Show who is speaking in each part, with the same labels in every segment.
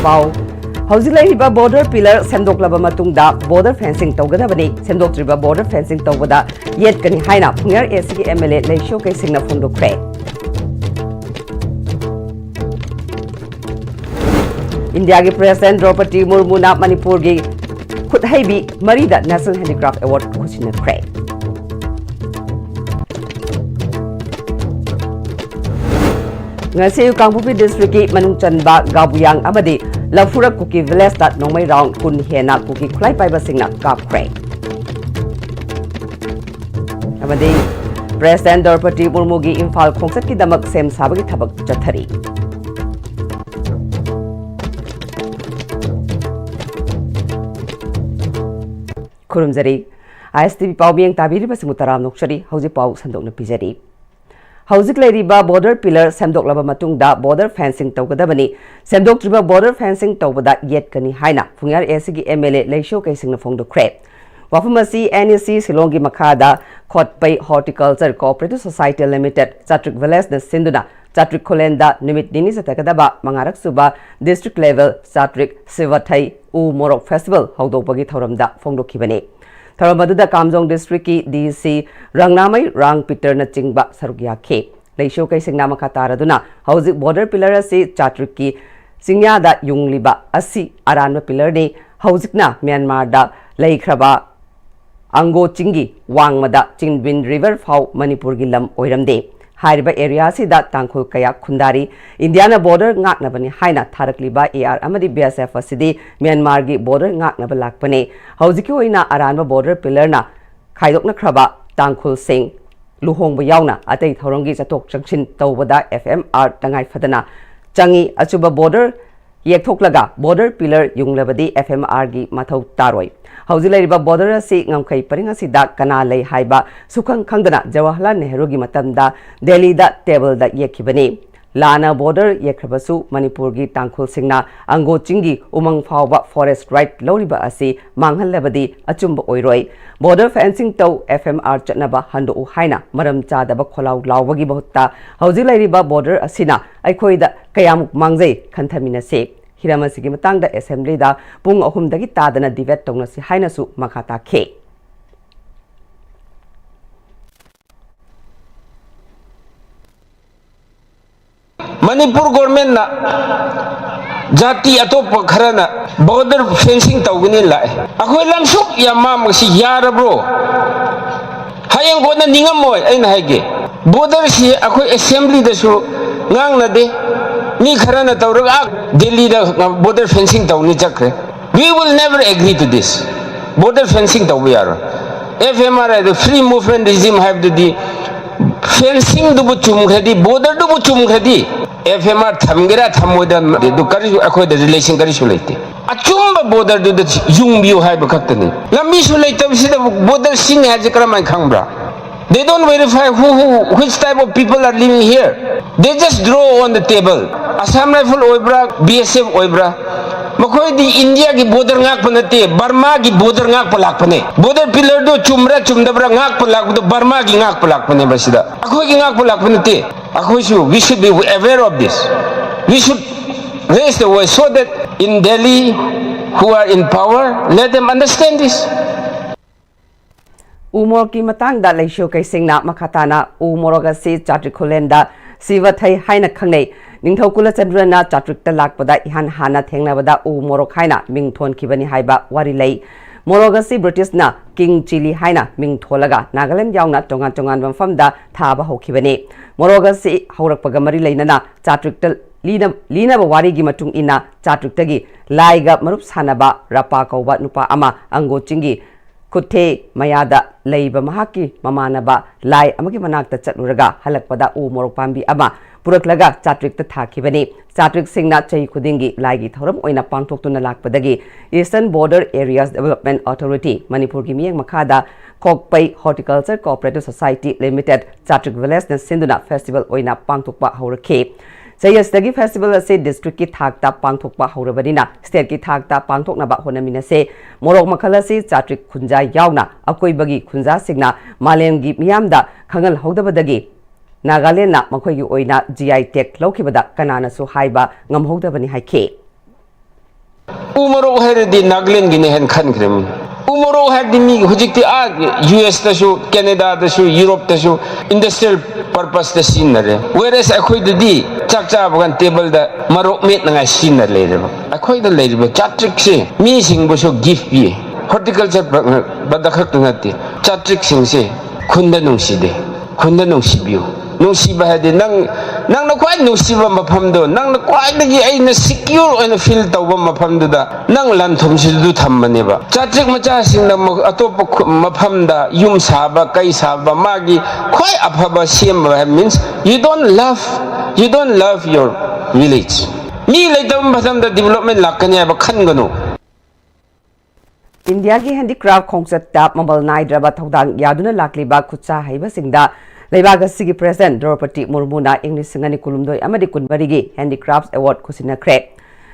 Speaker 1: pau Hausilaiba border pillar Semdoklaba Matungda border fencing Togadabani Semdoktriba border fencing Togada yet Kani Haina Pungar ACG MLA Lay showcasing na Fundo Cray. India के President Draupadi Murmu na Manipur की खुद है भी मरीदा National Handicraft Award कुछ न Cray. Ngasi Kangpupi District की Manungchanba Gabuyang amadi Lafura Cookie Village that no may round kun hena cookie clay by basingna Gab Cray. Amadi President Draupadi Murmu की Imphal Khongset की दमक same साबगी थबक चथरी. खुरुमजरी ISTV पाव बियंग ताबीरी बस मुतराम नोक्शरी हौजी पाव संदोकन पिजरी हौजिक लेरिबा border pillar सेमदोकलाबा मतुंगदा border fencing तौगदबनी सेमदोकत्रिबा border fencing तौबदा येट कनी हाइना फुंगार एसीगी MLA लेशो कैसिंगना फोंगदोख्रे वाफमसी NEC सिलोंगी मखादा खोटपै horticulture cooperative society limited चाट्रिक village न सिंधुना चाट्रिक खोलेंदा निमित निनी सतकदबा मंगारक सुबा district level चाट्रिक सिवथै उ मोरक फेस्टिवल हौदोपगी थौरमदा फोंगदोखिबने थरमदुदा कामजोंग डिस्ट्रिक्ट की DC रंगनामई रंग पीटर न चिंगबा सरुगियाखे लेशो कैसिंगना मखातारदुना हौजिक border pillar से चाट्रिक की सिंग्यादा युंगलिबा असि अरानबा पिलर ने हौजिकना म्यांमार दा लेख्रबा अंगो चिंगी वांगमदा चिंबिन रिवर फाउ मणिपुर की लम ओइरमदे हाइरिबा एरिया सिदा तांखुल कया खुंदारी Indiana border ngaknabani haina tharakliba AR amadi BSF asidi Myanmar gi border ngaknaba lakpane haujiki oina aranba border pillar na khaidokna khraba tangkhul sing luhongba yauna atei thorongi chatok changchin tawbada FMR tangai fadana changi achuba border yekthoklaga border pillar yunglabadi FMR gi mathau taroi हौजिलैरिबा border asi ngamkai paring asida kana lei haiba sukhang khangdana Jawaharlal Nehru gi matamda Delhi da table da yekhibani lana border yekhrabasu Manipur gi tangkhul singna ango chingi umang phawba forest right loriba asi manghallabadi achumba oiroi border fencing tau FMR chatnaba hando u haina maram chadaba kholau lawbagi bahutta hौजिलैरिबा border asina aikhoida kayamuk mangjai khanthaminase हिरामसिगी मतंगदा assembly दा पुंग अहुमदगी तादना debate तौनसी हाइनसु मखाता खे
Speaker 2: Manipur government ना जाति अतोप Kharna border fencing तौगनी लाए अखोय लमसुक यामा मसी यारब्रो हायंग gonna निंगमोय अइना हाइगे border सी अखोय assembly दसु ngangnade mi kharana tawrag Delhi da border fencing tawni chakre we will never agree to this border fencing tawi yaro FMR the free movement regime have the fencing du chum khadi border du chum khadi FMR thamgira thamoda du kari akhoi the relation kari sulaite achumba border du jung biu hai ba khatani lami sulaite sida border sing ha jikra mai khangbra they don't verify which type of people are living here. They just draw on the table. Assam Rifle oibra, BSF oibra. Makoi di India ki border ngak panate, Burma ki border ngak palak pane. Border pillar do chumra chumdabra ngak palak do Burma ki ngak palak pane basida. Akoi ki ngak palak panate. Akoi we should be aware of this. We should raise the voice so that in Delhi who are in power, let them understand this.
Speaker 1: Umor ki matang da leisho kaisingna makhatana umoroga si chatrikulenda sivathai haina khangnei ningthokula chandrana chatrikta lakpada ihan hana thengnabada umorok haina mingthon kibani haiba wari lei moroga si British na king chili haina mingtholaga Nagaland yauna tongan tongan bamfamda thaba hokibani moroga si haurakpaga mari leinana chatrikta lina ba wari gi matung ina chatrikta gi laiga marup sanaba rapa kauba nupa ama ango chingi Kuthe mayada leiba mahaki mamanaba lai amagi manakta chatluraga halakpada u morok pambi ama puraklaga chatrikta thakibani chatrik singna chai khudingi laigi thoram oina pangthoktuna lakpadagi Eastern Border Areas Development Authority Manipur gi miyang makhada Kokpai Horticulture Cooperative Society Limited Chatrik Village na Sinduna Festival oina pangthokpa haurakhe Sayasdagi festival ase district ki thakta pangthokpa haurabadina state ki thakta pangthoknaba honamina se morok makhala se chatrik khunja yauna akoibagi khunja signa malemgi miyamda khangal hogdabadagi Nagaland na makhoi gi oina GI tag laukibada kanana su haiba ngamhogdabani haike
Speaker 2: Umaro herdi Nagaland gine hen khan krem. Umaro herdi mi hujikti US tasu, Canada tasu, Europe tasu, industrial purpose ta sinare. Whereas akhoi di chakcha bagan table da marok met nga sinar lere. Akhoi da lere ba chatrik se mi sing bo so gift bi. Horticulture badakhak ngati. Chatrik sing se khunda nungside. Khunda nungsibiu. Nungsiba hadi nang na kwai nungsiba maphamdo nang na kwai dagi ai na secure and feel tawba maphamdo da nang lan thumsidu thammane ba chatrik macha sing na atop maphamda yum saba kai saba magi kwai aphaba siam means you don't love your village mi leitam bhasamda development lakanya ba khan ganu
Speaker 1: India ki handicraft khongchat tap mabal naidraba thodang yaduna lakliba khutsa haiba singda Leibaga Sigi President Draupadi Murmu na English Singani Kulumdoi Amadi Kunbarigi Handicrafts Award Kusina Kre.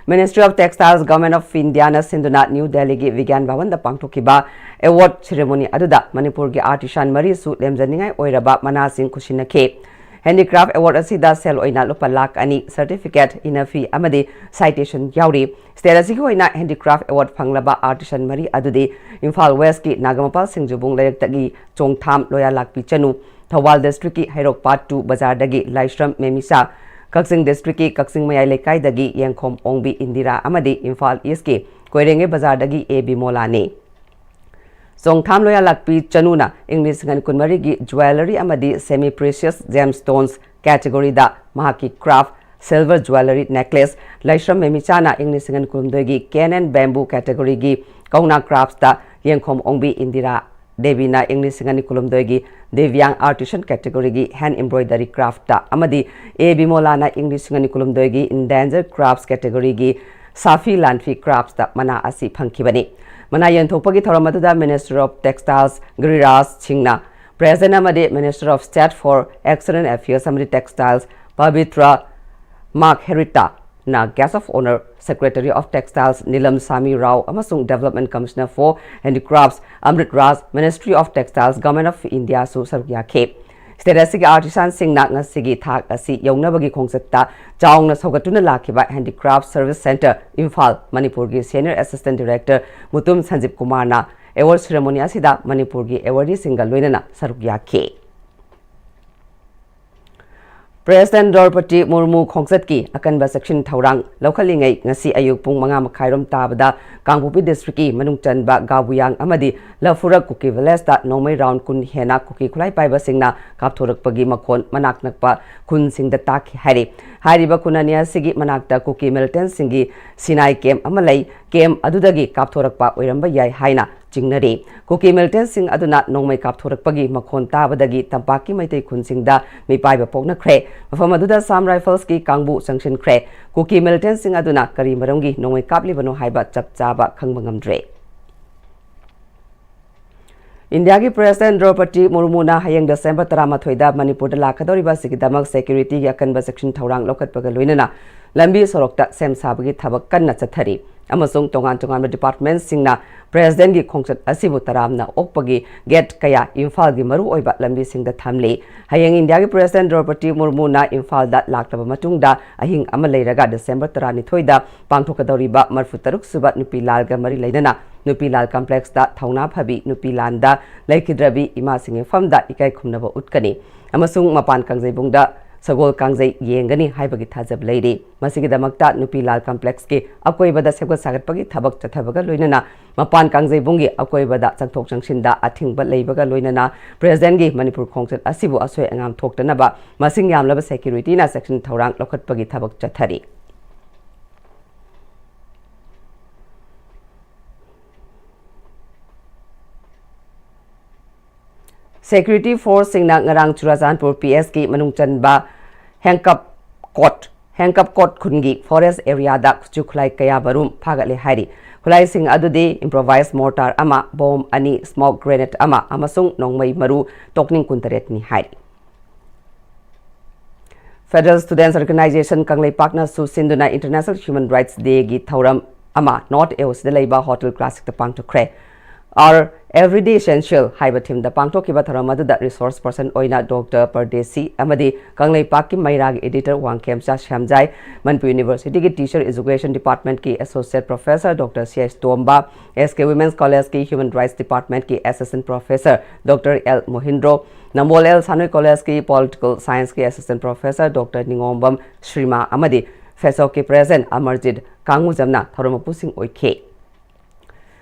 Speaker 1: Ministry of Textiles Government of India na Sinduna New Delhi gi Vigyan Bhavan da Pangthokiba Award ceremony aduda Manipur gi artisan mari su lemjaningai oiraba manasing kusina ke. Handicraft Award asida sel oina lupa lakh ani certificate ina fee amadi citation yauri. State asigi oina Handicraft Award phanglaba artisan mari adudi Imphal West ki Nagamapal Singjubung Layraktagi Chongtham Loya Lakpi Chanu Thawal District ki Hairok Part 2 Bazar dagi Laishram Memisa Kaksing District ki Kaksing Mayai Lekai dagi Yangkhom Ongbi Indira amadi Imphal East ki Koirenge Bazar dagi A Bimola ne Songtham Loya Lakpi Chanuna English ngan kunmari gi jewelry amadi semi precious gemstones category da mahaki craft silver jewelry necklace Laishram Memisa na English ngan kunmdoi gi cane and bamboo category gi Kauna crafts da Yangkhom Ongbi Indira Devi na English Singani Kulumdoi gi Devyang artisan category gi hand embroidery craft ta amadi A Bimola na English Singani Kulumdoi gi endangered crafts category gi Safi Landfi crafts ta mana asi phangkibani mana yanthopagi thoramadu da Minister of Textiles Giriraj Singna President amadi Minister of State for Excellent Affairs amadi Textiles Pavitra Mark Herita na Guest of Honor Secretary of Textiles Nilam Sami Rao amasung Development Commissioner for Handicrafts Amrit Raj Ministry of Textiles Government of India su sarugya ke State asigi artisan sing na ngasigi thak asi yaunabagi khongsatta chaungna sogatuna lakhiba Handicraft Service Center Imphal Manipur gi Senior Assistant Director Mutum Sanjib Kumar na award ceremony asida Manipur gi awardee single loinana sarugya ke President Draupadi Murmu Khongchat ki akanba section Thaurang Lokhalingai ngasi ayuk pung 5:30 tabada Kangpupi District ki Manungchanba Gabuyang amadi Lafura Kuki Village da Nomai round kun hena kuki khulai paiba singna kapthorakpagi makhon manak nakpa kun singda takhi hari hariba kunania sigi manakta kuki militant singi Sinai camp amalai camp adudagi kapthorakpa oiramba yai haina Jingnari Kuki militant sing aduna Nomai kapthorakpagi makhon tabadagi tampaki maitai kun singda mipaiba pokna khre mafam aduda Sam Rifles ki Kangbu sanction khre Kuki militant sing aduna kari maramgi Nomai kapli bano haiba chap chaba khangba ngamdre India ki President Draupadi Murmu na hayang December 13 da Manipur da lakadoriba sigidamak security ki akanba section Thaurang lokatpaga loinana lambi sorokta sem sabagi thabak kanna chathari amasung tongan department singna President gi khongchat asibu taramna okpagi get kaya Imphal gi maru oiba lambi singda thamle hayang India gi President Draupadi Murmu na Imphal da laktaba matungda ahing ama leiraga December 13 da pangthokadoriba marfu taruk suba nupi lal ga mari leinana nupi lal complex da thauna phabi nupi landa laikidrabi ima singe famda ikai khumnaba utkani amasung mapan kangjebungda Sagol Kangjai Yengani haibagi thajab leiri masigi damakta nupi lal complex ki akoibada segot sagatpagi thabak chathabaga loinana mapan Kangjai bungi akoibada changthok changsinda athingba leibaga loinana President gi Manipur khongchat asibu asoi angam thoktanaba masing yamlaba security na section Thaurang lokhatpagi thabak chathari Security Force singna ngarang Churachandpur PS ki manungchanba handcuff court khungi forest area da chuklai kaya barum phagatle hari khulai sing adudi improvised mortar ama bomb ani smoke grenade ama amasung nongmai maru tokning kuntaret ni hari Federal Students Organization Kanglei Partner su sinduna International Human Rights Day gi thauram ama North East de Leiba Hotel Classic the Pangtokre Our everyday essential haiba thim da pangthokiba tharamadu resource person oina Dr. Pardesi amadi Kanglei Pakki Mairag editor Wangkemcha Shamjai Manipur University ki teacher education department ki associate professor Dr. C.S. Tomba SK Women's College ki human rights department ki assistant professor Dr. L. Mohindro Namol L. Sanoi College ki political science ki assistant professor Dr. Ningombam Shrima amadi Fesok ki president Amarjit Kangmujamna tharamapusing oike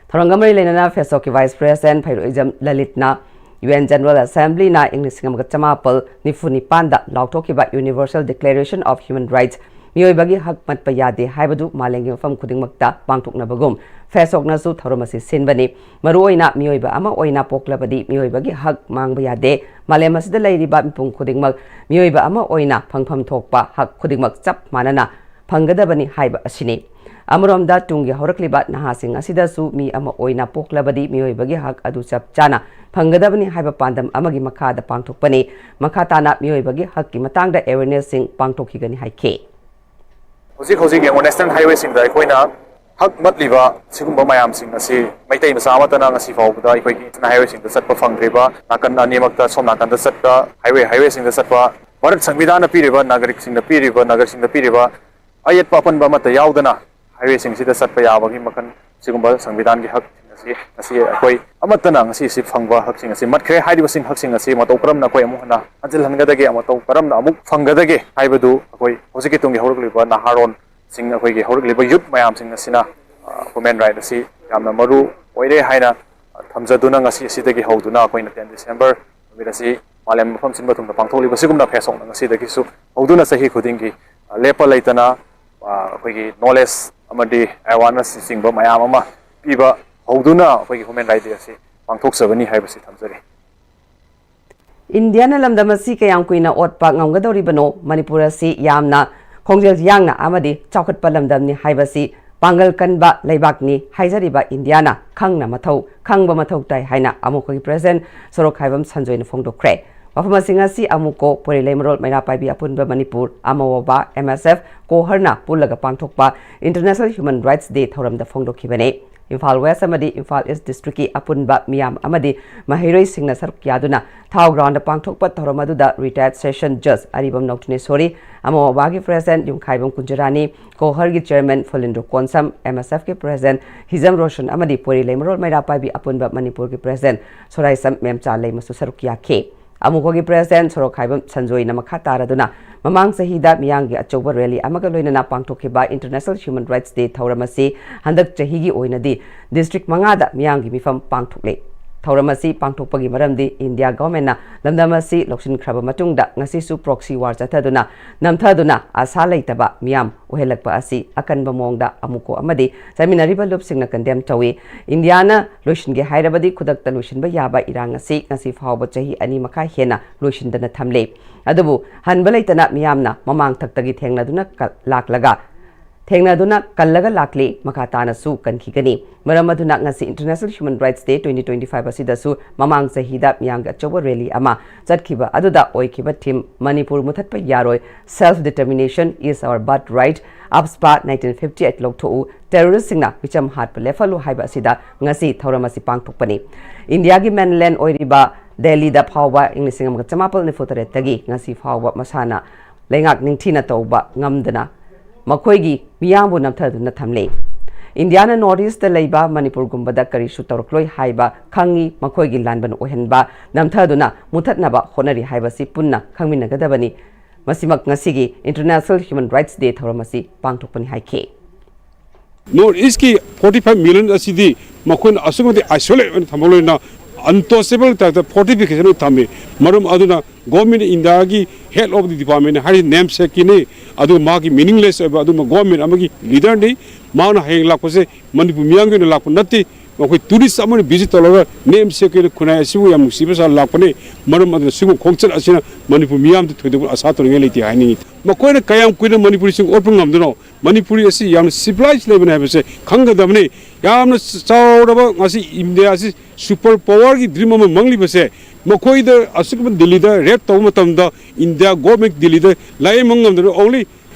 Speaker 1: Tharangamari Lenana Fesok ki Vice President Phairoijam Lalitna UN General Assembly na English ngam chamapal nifuni panda lautokiba Universal Declaration of Human Rights miyoibagi hak matpa yade haibadu malengi mafam khudingmakta pangthoknabagum Fesok na su tharamasi sinbani maruoina miyoiba ama oina poklabadi miyoibagi hak mangba yade malemasida leiriba mipung khudingmak miyoiba ama oina phangpham thokpa hak khudingmak chap manana phanggadabani haiba asini Amromda tungi horakliba nahasing asidasu mi ama oina poklabadi miyoibagi hak adu chap chana phanggadabani haiba pandam amagi makhada pangthokpani makhatana miyoibagi hak ki matangda awareness sing pangthokigani haike
Speaker 3: Hojik national highway sing da koina hak matliba sigumba mayam sing asi maitai masa amatana ngasi fawda ikoi ki highway sing da satpa phangriba nakan animakta som nakan da satpa highway sing da satpa Bharat Samvidhana piriba nagarik sing da piriba nagar sing da piriba ayat papan ba mata yaudana highway sing sida satpa yabagi makan sigumba Samvidhan ki hak asi akoi amatana ngasi si phangba hak sing asi matkhre haidiba sing hak sing asi matau karamna koi amuhna anjil hangadage amatau karamna amuk phanggadage haibadu akoi hojiki tungi horukliba naharon sing akoi gi horukliba youth mayam sing asina women right asi yamna maru oire haina thamjaduna ngasi asidagi hoduna akoi na 10 December mirasi malem mafam sinba thumna pangtholiba sigumna phesong ngasi dagi su hoduna sahi khudingi lepa laitana akoi gi knowledge amadi awareness singba mayam ama piba hoduna akoi gi women right asi pangthok sabani haibasi thamjari
Speaker 1: Indiana lamdamasi kayang kuina otpa ngamgadori bano Manipur si yamna Kongjel Yangna amadi Chokatpa lamdamni haibasi Pangal kanba laibakni haijariba Indiana khangna mathau khangba mathau tai haina amukogi president Sorok Haibam Sanjoina Fongdokre Wafamasinga si amuko pori lemrol maina paibi apunba Manipur amawoba MSF koharna pulaga pangthokpa International Human Rights Day thoramda Fongdokhibane Imphal West amadi Imphal East District ki apunba miyam amadi mahiroi singna saruk yaduna thau ground pangthokpa thoromaduda retired session judge Aribam Nautune Sori amawagi president Yumkhaibam Kunjarani kohar gi chairman Folindro Konsam MSF ki president Hizam Roshan amadi pori lemrol maira paibi apunba Manipur ki president Soraisam Memcha leimasu saruk yakhe amukogi president Sorok Haibam Sanjoina makataraduna mamang sahida miyangi achoba rally amaga loinana pangthokhiba International Human Rights Day thauramasi handak chahigi oinadi district mangada miyangi mifam pangthokle thauramasi pangthokpagi maramdi India government na lamdamasi lokshin khraba matungda ngasi su proxy war chathaduna namthaduna asa leitaba miyam ohelakpa asi akanba mongda amuko amadi saminariba lupsingna condemn tawi Indiana loishinge hairabadi khudakta loishinba yaba irang asi ngasi fawba chahi ani makha hena loishindana thamle adubu hanba leitana miyamna mamang thaktagi thengnaduna laklaga Thengnaduna kallaga lakli makatana su kankhigani maramaduna ngasi International Human Rights Day 2025 asidasu mamang sahida miyanga choba rally ama chatkhiba aduda oikiba thim Manipur muthatpa yaroi self determination is our birthright Abspa 1958 lokthu terrorist singna bicham hatpa lefalu haiba asida ngasi thauramasi pangthokpani India gi mainland oiriba Delhi da phawba English ngam chamapal ni fotare tagi ngasi phawba masana lengak ningthina tawba ngamdana Makoigi miyambu namthaduna thamle Indiana Northeast leiba Manipur gumbada karisu torokloi haiba khangi makoigi lanban ohenba namthaduna muthatnaba honari haiba si punna khangminagadabani masimak ngasigi International Human Rights Day thoramasi pangthokpani haike
Speaker 4: Northeast ki 45 million asidi makon asungodi isolate thamoloina untouchable ta fortification thame marum aduna government India gi head of the department hari namesake kine adu magi meaningless adu government amagi leader ni mauna heng lakose Manipur miyang ni lakpo nati makoi tourist amani visit tolaga namesake ni khunai asibu yam sibasa lakpone marum adu singu khongchal asina Manipur miyam de thodebu asa to ngeli ti haini makoi na kayam kuina Manipur sing orpung ngamduno Manipuri asi yam civilized level habese khangadamne yam sauraba ngasi India asi super power ki dream ma mangli base makoi da asukman Delhi da rap taw matamda India government Delhi da lai mangam da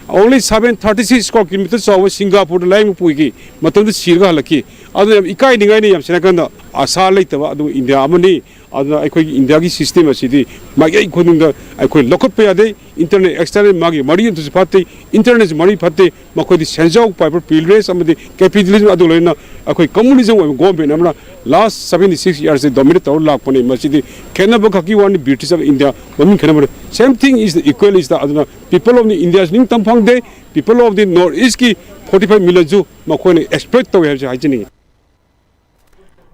Speaker 4: only 736 square kilometers of Singapore lai mu puigi matam da sirga halaki ꯑꯗꯨꯅ ꯌꯥꯝ ꯏꯀꯥꯏꯅꯤꯡꯉꯥꯏꯅꯤ ꯌꯥꯝ ꯁꯦꯡꯅ ꯑꯁꯥ ꯂꯩꯇꯕ ꯑꯗꯨ India ꯑꯃꯅꯤ ꯑꯗꯨꯅ ꯑꯩꯈꯣꯏꯒꯤ ꯏꯟꯗꯤꯌꯥꯒꯤ ꯁꯤꯁꯇꯦꯝ ꯑꯁꯤꯗꯤ ꯃꯥꯏꯀꯩ ꯈꯨꯗꯤꯡꯗ ꯑꯩꯈꯣꯏ ꯂꯧꯈꯠꯄ ꯌꯥꯗꯦ ꯏꯟꯇꯔꯅꯦꯠ ꯑꯦꯛꯁꯇꯔꯅꯦꯠ ꯃꯥꯒꯤ ꯃꯔꯤ ꯑꯗꯨꯁꯨ ꯐꯠꯇꯦ ꯏꯟꯇꯔꯅꯦꯠꯁꯨ ꯃꯔꯤ ꯐꯠꯇꯦ ꯃꯈꯣꯏꯗꯤ ꯁꯦꯟꯖꯥꯎ ꯄꯥꯏꯕ ꯄꯤꯂꯔꯦꯁ ꯑꯃꯗꯤ ꯀꯦꯄꯤꯇꯦꯂꯤꯖꯝ ꯑꯗꯨ ꯂꯣꯏꯅ ꯑꯩꯈꯣꯏ ꯀꯝꯃꯨꯅꯤꯖꯝ ꯑꯣꯏꯕ ꯒꯣꯔꯃꯦꯟ ꯑꯃꯅ ꯂꯥꯁ 76 years ꯗꯣꯃꯤꯅꯦꯠ ꯇꯧꯔ ꯂꯥꯛꯄꯅꯤ ꯃꯁꯤꯗꯤ ꯈꯦꯠꯅꯕ ꯈꯛꯀꯤ ꯋꯥꯅꯤ ꯕ꯭ꯔꯤꯇꯤꯁ ꯑꯣꯐ ꯏꯟꯗꯤꯌꯥ ꯃꯃꯤꯡ ꯈꯦꯠꯅꯕꯅꯤ ꯁꯦꯝ ꯊꯤꯡ ꯏꯁ ꯗ ꯏꯀ꯭ꯋꯦꯜ ꯏꯁ ꯗ ꯑꯗꯨꯅ ꯄꯤꯄꯜ ꯑꯣꯐ ꯗꯤ ꯏꯟꯗꯤꯌꯥꯁꯨ ꯅꯤꯡꯇꯝ ꯐꯪꯗꯦ ꯄꯤꯄꯜ ꯑꯣꯐ ꯗꯤ ꯅꯣꯔꯠ ꯏꯁꯀꯤ 45 ꯃꯤꯂꯤꯌꯟꯁꯨ ꯃꯈꯣꯏꯅ ꯑꯦꯛꯁꯄ꯭ꯂꯣꯏꯠ ꯇꯧꯋꯦ ꯍꯥꯏꯕꯁꯤ ꯍꯥꯏꯖꯅꯤꯡꯉꯤ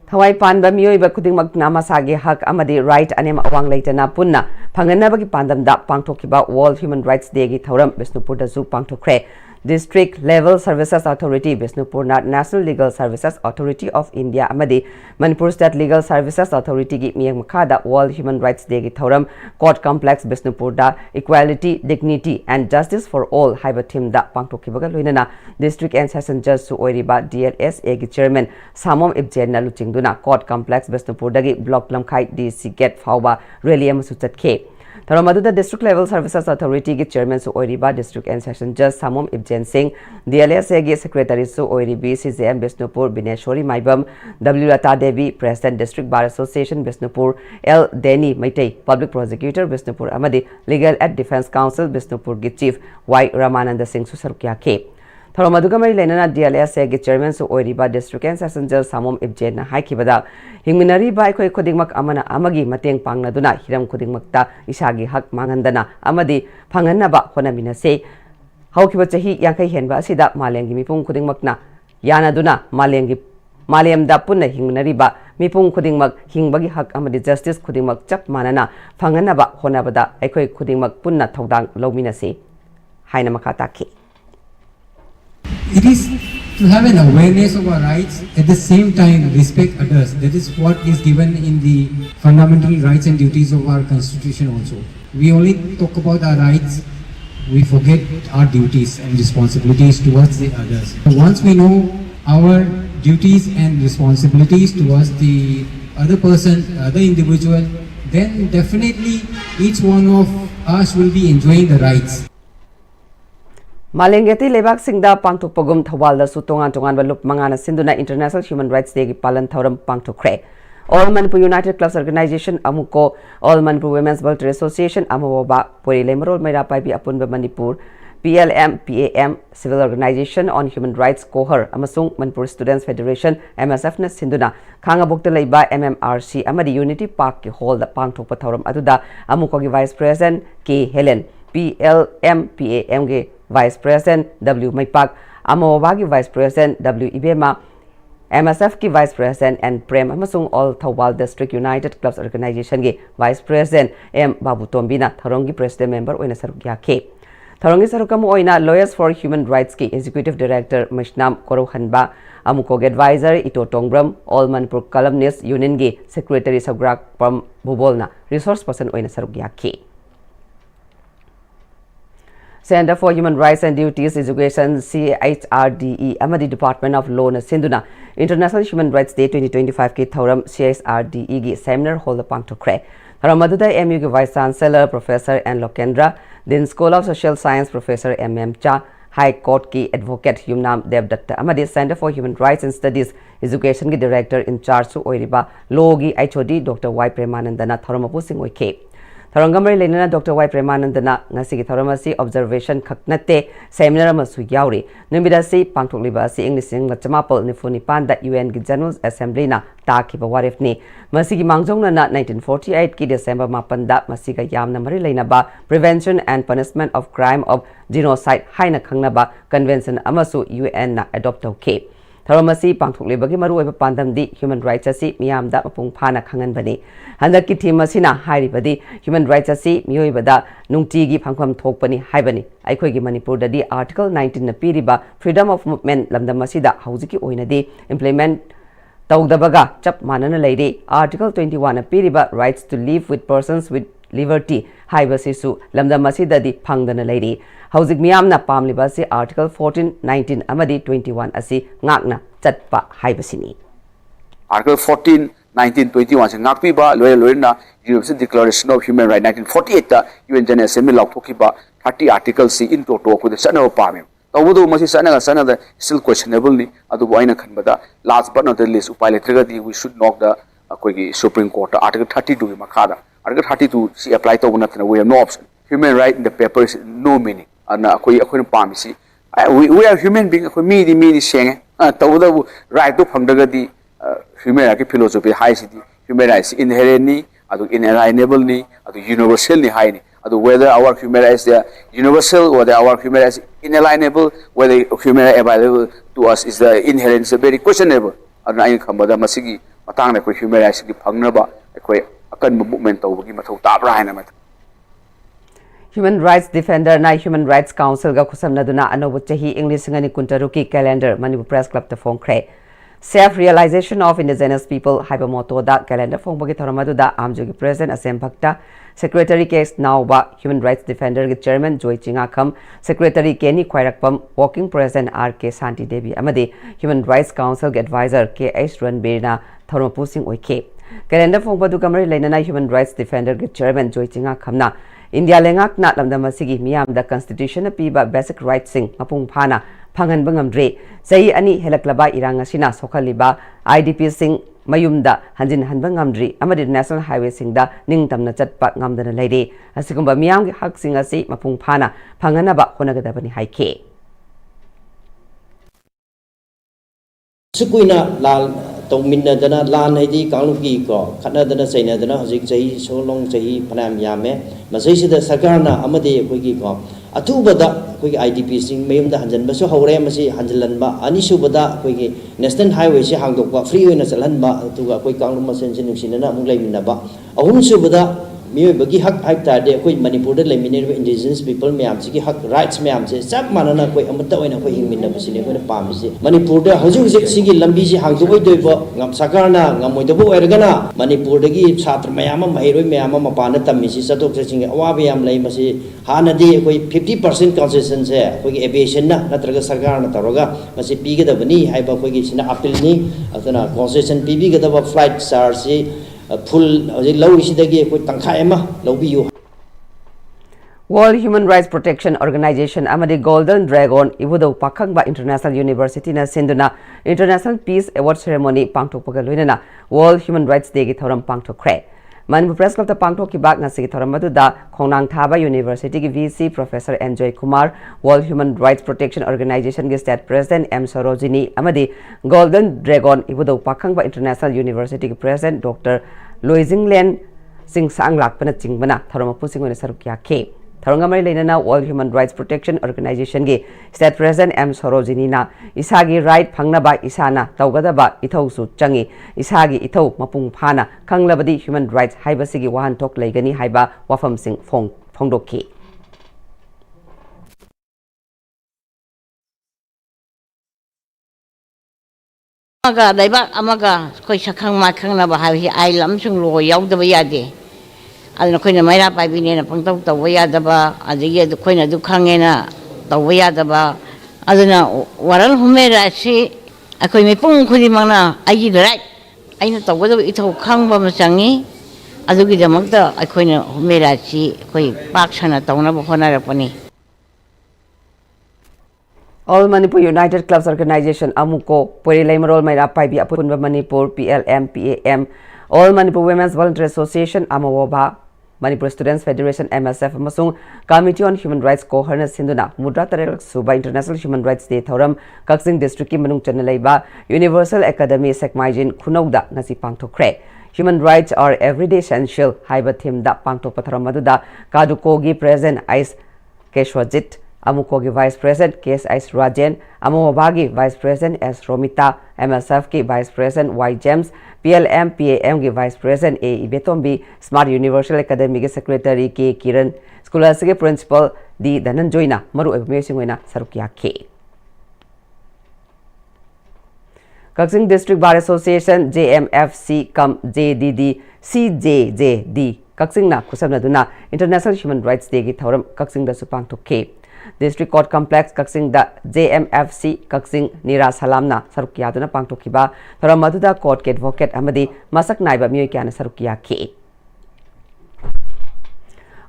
Speaker 1: ꯊꯋꯥꯏ ꯄꯥꯟꯕ ꯃꯤꯑꯣꯏꯕ ꯈꯨꯗꯤꯡꯃꯛꯅ ꯃꯁꯥꯒꯤ ꯍꯛ ꯑꯃꯗꯤ ꯔꯥꯏꯠ ꯑꯅꯦꯝ ꯑꯋꯥꯡ ꯂꯩꯇꯅ ꯄꯨꯟꯅ ꯐꯪꯍꯟꯅꯕꯒꯤ ꯄꯥꯟꯗꯝꯗ ꯄꯥꯡꯊꯣꯛꯈꯤꯕ ꯋꯥꯔꯜꯗ ꯍ꯭ꯌꯨꯃꯟ ꯔꯥꯏꯠꯁ ꯗꯦꯒꯤ ꯊꯧꯔꯝ ꯕꯤꯁꯅꯨꯄꯨꯔꯗꯁꯨ ꯄꯥꯡꯊꯣꯛꯈ꯭ꯔꯦ District Level Services Authority Bisnupurna National Legal Services Authority of India amadi Manipur State Legal Services Authority gi miyang makhada World Human Rights Day gi thauram Court Complex Bisnupurda Equality, Dignity and Justice for All haiba theme da pangthokhibaga loinana District and Session Judge su oiriba DLSA gi Chairman Samom Ibjen na luchingduna Court Complex Bisnupurda gi Block Lamkhai DC Gate Fauba Rally amasu chatke Tharamadu District Level Services Authority gi Chairman su oiriba District and Session Judge Samom Ibjen Singh DLSA gi Secretary su oiribi CJM Bisnupur Bineshwari Maibam W Lata Devi President District Bar Association Bisnupur L Deni Maitei Public Prosecutor Bisnupur amadi Legal Aid Defense Council Bisnupur gi Chief Y Ramananda Singh su sarukya ke Tharomaduga mai lenana DLSA gi Chairman su oiriba District and Session Judge Samom Ibjen na haikibada hingminari ba aikoi khudingmak amana amagi mateng pangnaduna hiram khudingmakta isagi hak mangandana amadi phanganaba honaminase haukiba chahi yankai henba asida malengi mipung khudingmakna yanaduna malemda punna hingminari ba mipung khudingmak hingbagi hak amadi justice khudingmak chap manana phanganaba honabada aikoi khudingmak punna thodang lominase haina makata ki
Speaker 5: It is to have an awareness of our rights, at the same time respect others. That is what is given in the fundamental rights and duties of our constitution also. We only talk about our rights, we forget our duties and responsibilities towards the others. Once we know our duties and responsibilities towards the other person, other individual, then definitely each one of us will be enjoying the rights.
Speaker 1: Malengeti lebak singda pangthok pagum thawal da su tongan balup mangana sinduna International Human Rights Day gi palan thauram pangthokre All Manipur United Clubs Organization amuko All Manipur Women's Welfare Association amuba pori lemrol maira paibi apunba Manipur PLM Civil Organization on Human Rights Kohar amasung Manipur Students Federation MSF na sinduna khangabukta leiba MMRC amadi Unity Park ki hall da pangthok thauram aduda amuko gi Vice President K Helen PLM gi Vice President W Maipak Amoba gi Vice President W Ibema MSF ki Vice President and Prem amasung All Thawal District United Clubs Organization gi Vice President M Babu Tombina tharongi President Member oina sarukya ke tharongi sarukam oina Lawyers for Human Rights ki Executive Director Mishnam Korohanba amuko advisor Ito Tongbram All Manipur Columnist Union gi Secretary Sagrak Pam Bubolna Resource Person oina sarukya ke Center for Human Rights and Duties Education CHRDE amadi Department of Law na sinduna International Human Rights Day 2025 ki thauram CHRDE gi seminar hall pangthokre Ramaduda MU gi Vice Chancellor Professor N Lokendra Din School of Social Science Professor MM Cha High Court ki Advocate Yumnam Devdatta amadi Center for Human Rights and Studies Education gi Director in Charge su oiriba Law gi HOD Dr. Y Premanandana thauram sing oike Tharangamari lenana Dr. Y Premanandana ngasi gi tharamasi observation khaknate seminar amasu yauri numida si pangthokliba si English chamapol nifuni panda UN gi General Assembly na takiba warifni masigi mangjongna na 1948 ki December 8 da masiga yamna mari leinaba Prevention and Punishment of Crime of Genocide haina khangnaba convention amasu UN na adopt tauke Tharamasi pangthoklibagi maru oiba pandamdi human rights asi miyamda mapung phana khanganbani handaki theme asina hairibadi human rights asi miyoibada nungtigi phangpham thokpani haibani aikhoigi Manipur dadi article 19 na piriba freedom of movement lamdam asida haujiki oinadi implement tawdabaga chap manana leire article 21 na piriba rights to live with persons with liberty haibasisu lamdam asidadi phangdana leire Haujik miyamna pamliba si article 14 19 amadi 21 asi ngakna chatpa haibasini
Speaker 6: Article 14 19 21 se ngakpi ba loyna Universal Declaration of Human Rights 1948 ta UN General Assembly laukhoki ba 30 articles si in to ku de chano pamem तौबदो Masih Sana still questionable ni adu boina khanbada last but not the least upay letragadi we should knock the akogi Supreme Court article 32 gi makhada article 32 si apply to na we have no option human right in the paper is no meaning ana akoi pamisi we are human being akoi mi di seng tawda right to phangdagadi human right philosophy high city human rights inherent ni adu inalienable ni adu universal ni high ni adu whether our human rights they are universal or our human rights inalienable whether human rights available to us is the inherent is very questionable adu ai khambada masigi matang na ko human rights gi phangnaba akoi akan movement tawgi mathau tabra haina mat
Speaker 1: Human Rights Defender na Human Rights Council ga khusamnaduna anobu chahi English ngani kuntaruki calendar Manipur Press Club ta phongkhre Self Realization of Indigenous People haiba moto da calendar phongbagi thoramadu da amjogi President Asem Bhakta Secretary Case Nauba Human Rights Defender gi Chairman Joy Chingakham Secretary Kenny Khwairakpam Working President RK Santi Devi amadi Human Rights Council gi Advisor KH Ranbir na thoramu sing oike calendar phongbadu kamari lainana Human Rights Defender gi Chairman Joy Chingakham na India lengak na lamdam asigi miyam da constitution na piba basic rights sing mapung phana phangan bangamdre sei ani helaklaba irang asina sokhaliba IDP sing mayumda hanjin hanba ngamdri amadi national highway sing da ningtamna chatpa ngamdana leire asigumba miyam gi hak sing asi mapung phana phangana ba honagadabani haike
Speaker 7: Sukuina lal tongminna dana lan haidi kangluki ko khana dana chaina dana hojik chai solong chai phanam yame masai sida sarkarna amade koigi ko athubada koigi IDP sing mayum da hanjan ba so hore masi hanjalan ba ani subada koigi national highway si hangdok ba free oina chalan ba tuga koi kanglu masen sin sinana mung laiminna ba ahum subada miyo bagi hak hak ta de koi Manipur da laimine indigenous people mayam si ki hak rights mayam se sab manana koi amata oina koi hingminna bisine koi pam si Manipur da haju hujik sigi lambi si hang doi doi bo ngam sakarna ngam moi dobo ergana Manipur da gi chhatra mayam mairoi mayam mapana tammi si satok se singe awabe yam lai masi hanadi koi 50% concession se koi aviation na natraga sarkar na taroga masi pige da bani haiba koi gi sina appeal ni atuna concession pb ga da flight charge si full low isidagi koi tangkha ema lobiyu
Speaker 1: World Human Rights Protection Organization amadi Golden Dragon ibudo pakhangba International University na sinduna International Peace Award Ceremony pangthokpaga loinana World Human Rights Day gi thoram pangthokre Manipur Press Club ta pangthokki bak ngasi gi thoram madu da Khongnang Thaba University gi VC Professor Enjoy Kumar World Human Rights Protection Organization gi State President M Sarojini amadi Golden Dragon ibudo pakhangba International University gi President Dr. Loizinglen Singh Sanglak pana chingbana thoram pusingone sarukya ke Tharangamari Lainana World Human Rights Protection Organization gi State President M Sarojini na isagi right phangnaba isana tawgadaba ithau su changi isagi ithau mapung phana khanglabadi human rights haibasigi wahan tok leigani haiba wafam sing phongdokki
Speaker 8: Amaga daiba amaga koi sakhang ma khangna ba hai ai lam sung lo yaudaba yade adna koina maira pai bine na pangtau tawba yadaba adigi adu koina du khangena tawba yadaba aduna waral humera si akoi me pung khudi mangna ai right aina tawba da ithau khangba ma changi adugi jamakta akoina humera si koi paksana tawna ba hona rapani
Speaker 1: All Manipur United Clubs Organization Amuko Puri Laimarol Maira Pai bi Apunba Manipur PLM All Manipur Women's Voluntary Association Amawoba Manipur Students Federation MSF amasung Committee on Human Rights Coherence Sinduna Mudra Tarek Suba International Human Rights Day Thoram Kaksing District ki manung chanalaiba Universal Academy Sekmaijin Khunauda ngasi pangthokre Human rights are everyday essential haiba theme da pangthokpa thoramadu da Kadukogi President Ice Keshwajit Amukogi Vice President K.S. Rajan, Amawabagi Vice President S. Romita, MSF ki Vice President Y. James, PLM PAM ki Vice President A. Ibetombi, Smart Universal Academy ki Secretary K. Kiran, Schoolers ki Principal D. Dananjoyna, Maru Ebmesingwena Sarukya K. Kaksing District Bar Association JMFC cum JDD CJJD Kaksing na kusabna duna International Human Rights Day ki thoram Kaksing da supang to K. District Court Complex Kaksing da JMFC Kaksing Nira Salamna Sarukya duna pangtokiba thoram maduda court ke advocate amadi masak naiba miyoy kyana Sarukya K.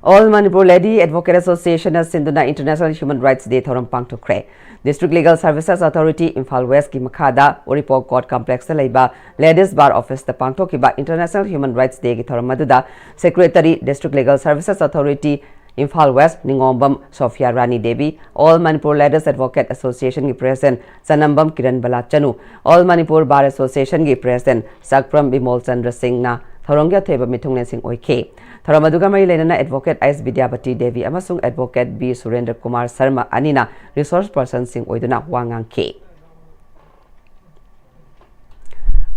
Speaker 1: All Manipur Lady Advocate Association Sinduna International Human Rights Day Thoram Pangtokre. District Legal Services Authority Imphal West ki Makhada Oripo Court Complex Laiba Ladies Bar Office the Pangtokiba International Human Rights Day ki Thoram Maduda Secretary District Legal Services Authority Imphal West Ningombam Sophia Rani Devi, All Manipur Ladies Advocate Association ki President Sanambam Kiran Balachanu, All Manipur Bar Association ki President Sakpram Bimol Chandra Singh na Thorongya Theba Mitunglen Singh Oike. Thoramaduga Mari Lenana Advocate S. Vidyapati Devi Amasung Advocate B. Surendra Kumar Sarma Anina Resource Person Singh Oiduna Wangang K.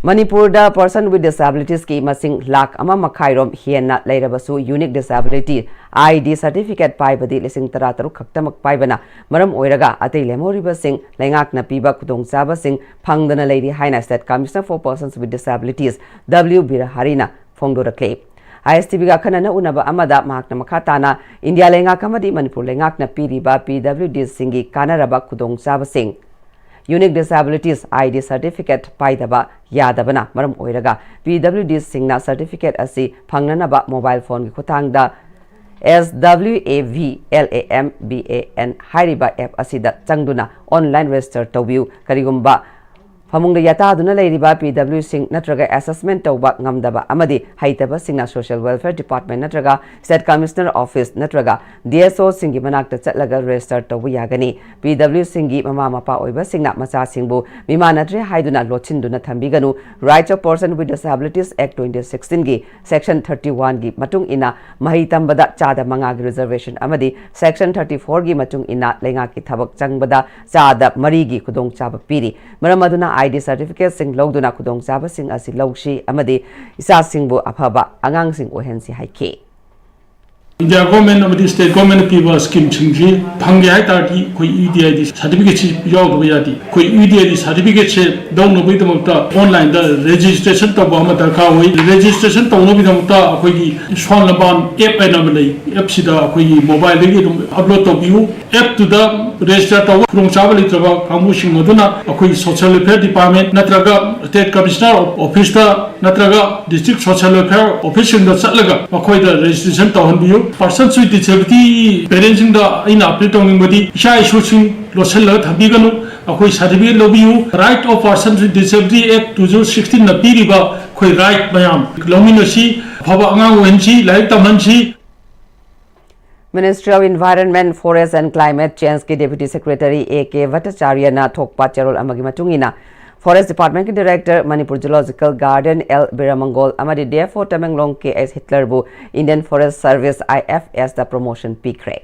Speaker 1: Manipur da person with disabilities ki masing lak ama makhairom hiena leirabasu unique disability ID certificate paibadi lising tarataru khaktamak paibana maram oiraga atei lemoriba sing lengak na piba kudong chaba sing phangdana leiri haina State Commissioner for Persons with Disabilities W. Biraharina phongdorakle. ISTV ga khanana unaba amada mahakna makhatana India lengak amadi Manipur lengak na piriba PWD singi kanaraba kudong chaba sing Unique Disabilities ID Certificate Paidaba Yadabana Maram Oiraga PWD Singna Certificate Asi Pangnanaba Mobile Phone Kutangda SWAVLAMBAN Hariba app Asida Changduna Online Register Tawview Karigumba Famungda Yata Duna Ladiba PW Sing Natraga Assessment Tawba Ngamdaba Amadi Haitaba Singna Social Welfare Department Natraga State Commissioner Office Natraga DSO Singi Manakta Chatlaga Register Tawu Yagani PW Singi Mama Mapa Oiba Singna Masa Singbu Mima Natre Haiduna Lochinduna Thambiganu Rights of Person with Disabilities Act 2016 gi Section 31 gi Matung Ina Mahitambada Chada Mangagi Reservation Amadi Section 34 gi Matung Ina Lengaki Thabak Changbada Chada Marigi Kudong Chaba Piri Maramaduna ID certificate sing logduna kudong chaba sing asi logshi amadi isa singbu aphaba angang sing ohensi haike
Speaker 9: India government amadi state government piba scheme chingji phangge hai tarti koi EDID certificate chi yaw do yadi koi EDID certificate che dong no bai tamta online da registration to ba ma darkha hoi registration to no bi tamta koi gi phone number app ai nam lai app sida koi mobile gi upload to view app to the register to from travel itraba kamu sing moduna koi social welfare department natraga state commissioner office da natraga district social welfare office da chatlaga koi da registration to hanbiu Persons with disability parents in the updating body, Shai Shooting, Losella, Tabigano, a quick certificate of you, Right of Persons with Disability Act 2016, the Piriba, Quay Right Bayam, Lominosi, Pavanga Wenchi, like the Manchi.
Speaker 1: Ministry of Environment, Forest and Climate Change ki Deputy Secretary A.K. Bhattacharya na Thokpa Charol Amagimatungina. Forest Department ki Director Manipur Zoological Garden L. Biramangol Amadi DFO Tamenglong K.S. Hitlerbu Indian Forest Service IFS the promotion P-Craig.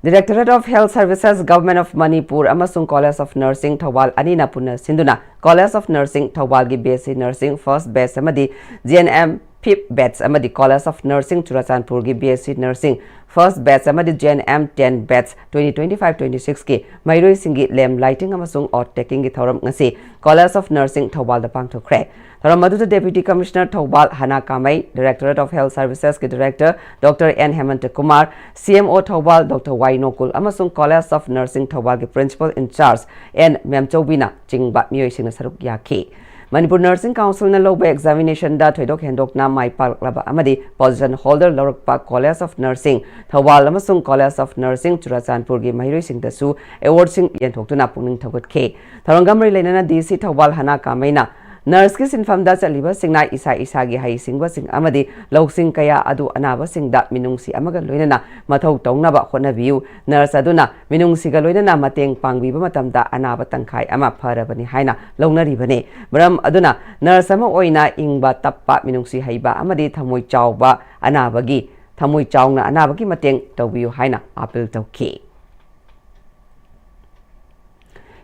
Speaker 1: Directorate of Health Services Government of Manipur Amasung College of Nursing Thawal Anina Puna Sinduna College of Nursing Thawal gi BSc Nursing First Batch Amadi GNM Pip Batch Amadi College of Nursing Churachandpur gi BSc Nursing First Batch Amadi GNM 10 Batch 2025-26 ki Mairoi Singi Lem Lighting Amasung Ot Taking gi Thoram ngasi College of Nursing Thawal the Pangthokre Thoram Madu Deputy Commissioner Thawal Hana Kamai Directorate of Health Services ki Director Dr. N. Hemant Kumar CMO Thawal Dr. Y. Nokul Amasung College of Nursing Thawal ki Principal in Charge N. Memchobina Chingba Miyoi Singna Saruk Yaki Manipur Nursing Council na lobe examination da thoidok hendok na mai palklaba amadi position holder Lorokpa College of Nursing Thawal amasung College of Nursing Churachandpur gi mahiroi sing da su award sing yenthokna pungning thogot ke tharongamri leinana DC Thawal Hana Kamaina Nurse ki sinfam da chaliba singna isa gi hai singba sing amadi loksing kaya adu anaba sing da minungsi amaga loinana mathau tongnaba honabiu nurse aduna minungsi ga loinana mateng pangbiba matamda anaba tangkhai ama pharabani haina lognaribane maram aduna nurse ama oina ingba tappa minungsi haiba amadi thamoi chawba anabagi thamoi chawna anabagi mateng tawbiu haina appeal tawki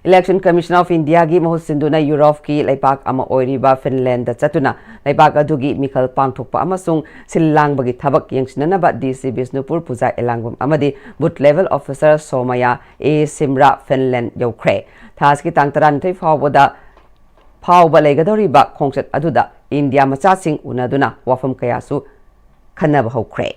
Speaker 1: Election Commission of India gi mahut sinduna Europe ki laipak ama oiriba Finland da chatuna laipak adugi Mikhal Pangthokpa amasung sillang bagi thabak yengsinana ba DC Bisnupur Puja Elangum amadi boot level officer Somaya A Simra Finland yokre thas ki tangtaran thai fawboda phawba leigadori ba khongchat aduda India macha sing unaduna wafam kayasu khanaba hokre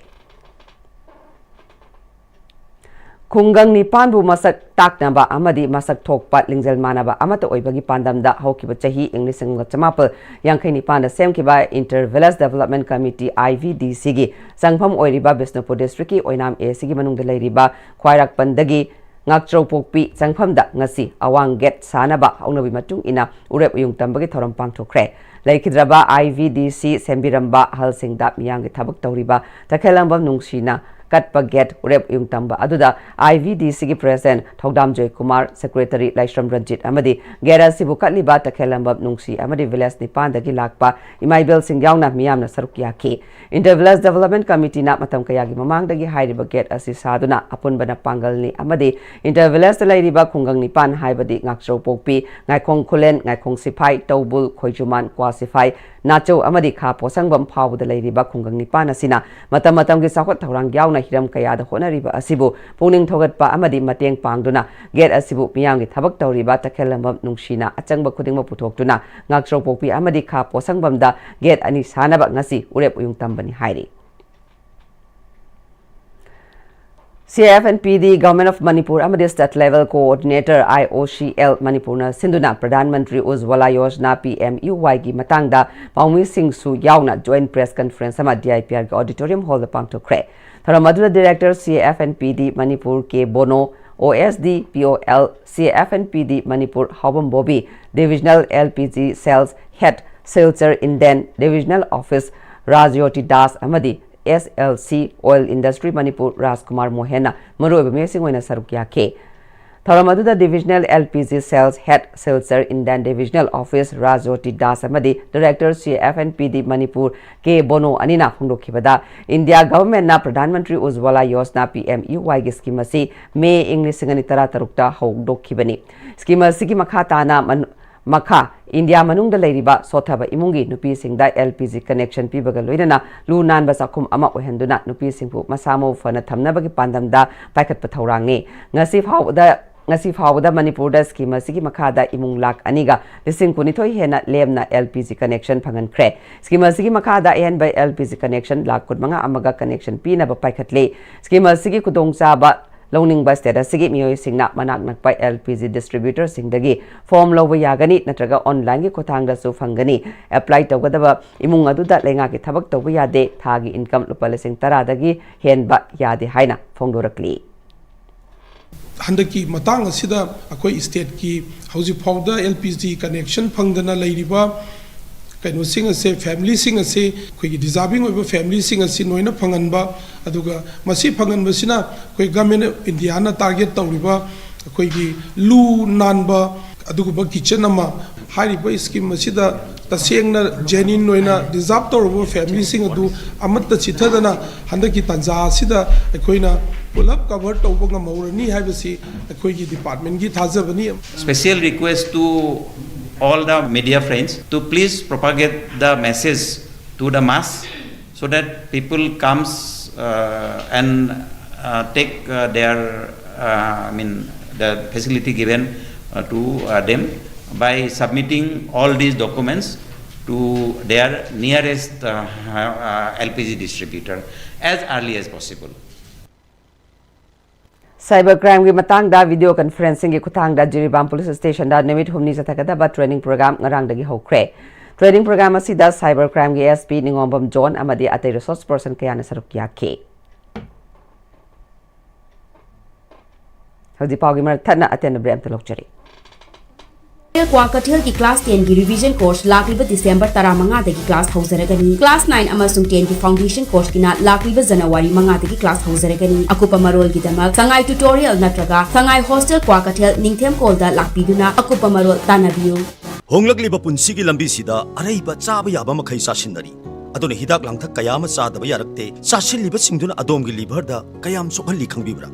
Speaker 1: Khungang Nipan bu masak taknaba amadi masak thokpa lingjal manaba amata oibagi pandamda haukiba chahi English chamapal yankai nipan da semkiba Inter-Village Development Committee IVDC gi sangpham oiriba Bisnupur District ki oinam AC gi manungda leiriba khwairak pandagi ngakchau pokpi sangphamda ngasi awang get sanaba haunabi matung ina urep uyung tambagi thoram pangthokre laikhidraba IVDC sembiramba halsingda miyang gi thabak tawriba takhelambam nungsina Katpa get urep yung tamba aduda IVDC ki President Thogdam Joy Kumar Secretary Laishram Ranjit amadi gera sibu katliba takhelambab nungsi amadi village nipan dagi lakpa imaibel singyawna miyamna saruk yaki Inter-Village Development Committee na matam kayagi mamang dagi hairiba get asi saduna apunba na pangal ni amadi Inter-Village lairiba khungang nipan haibadi ngakchau pokpi ngaikong kulen ngaikong sipai taubul khoijuman kwasifai nacho amadi kha posangbam phawda lairiba khungang nipan asina matam gi sakhot thorang yauna hiram kaya da honariba asibu puning thogatpa amadi mateng pangduna get asibu miyang gi thabak tawriba takhelambam nungshina achangba khudingma puthokduna ngakchau pokpi amadi kha posangbamda get ani sanaba ngasi urep uyung tambani hairi CFNPD Government of Manipur amadi State Level Coordinator IOCL Manipurna Sinduna Pradhan Mantri Ujjwala Yojana PMUY gi matangda paumi singsu yauna Joint Press Conference ama DIPR Auditorium Hall da pangthokre Tharamadura Director CFNPD Manipur K Bono OSD POL CFNPD Manipur Hobam Bobby Divisional LPG Sales Head Silchar Inden Divisional Office Rajyoti Das Amadi SLC Oil Industry Manipur Rajkumar Mohena Maroiba Mesing Oina Sarukya K Tharamadura Divisional LPG Sales Head Silchar Inden Divisional Office Rajyoti Das Amadi Director CFNPD Manipur K Bono Anina Phongdokhibada India Government na Pradhan Mantri Ujjwala Yojana PMUY gi scheme asi May English singani tara tarukta hogdokhibani scheme asigi makha tana Makha India manungda leiriba sothaba imungi nupi singda LPG connection pibaga loinana lu nan ba sakhum ama ohenduna nupi singpu masamo fana thamnabagi pandamda paikhat pathaurangi ngasi phawda Manipur da scheme asigi makhada imung lak aniga lising kunithoi hena lemna LPG connection phangan khre scheme asigi makhada en by LPG connection lak kutmanga amaga connection pina ba paikhatle scheme asigi kudongcha ba Loaning by state asigi miyoi singna manak nakpai LPG distributor singdagi form loba yagani natraga online gi kothangda su phangani apply tawgadaba imung aduda lenga ki thabak tawba yade thagi income lupa lesing taradagi henba yade haina phongdorakli
Speaker 10: handaki matang asida akoi state ki hauji phawda LPG connection phangdana leiriba kaino sing ase family sing ase koi deserving oiba family sing ase noina phanganba aduga masi phanganba sina koi government of India na target tawriba koi gi lu nanba aduga kitchen ama hariba scheme asida tasengna genuine noina deserve tawriba family sing adu amatta chithadana handaki tanja asida koina pulap cover tawba ngamorani habasi koi gi department gi thajabani
Speaker 11: special request to all the media friends to please propagate the message to the mass so that people comes and take their the facility given to them by submitting all these documents to their nearest LPG distributor as early as possible.
Speaker 1: Cybercrime gi matang da video conferencing gi khutang da Jiribam Police Station da nimit humni sathakada ba training program ngarang dagi hokre training program asi da cybercrime gi SP Ningombam John amadi atay resource person kayana sarukya ke hodi pawgi mar thana aten brem talokchari
Speaker 12: Kwakathil ki class 10 ki revision course lakliba December 15 dagi class haujaragani class 9 amasung 10 ki foundation course kina lakliba January 5 dagi class haujaragani akupa marol gi damak sangai tutorial natraga sangai hostel Kwakathil ningthem kolda lakpiduna akupa marol tanabiu
Speaker 13: honglakliba punsigi lambi sida araiba chaba yaba makhai sasinari aduna hidak langthak kayama chadaba yarakte sasilliba singduna adomgi liver da kayam sokhalli khangbibra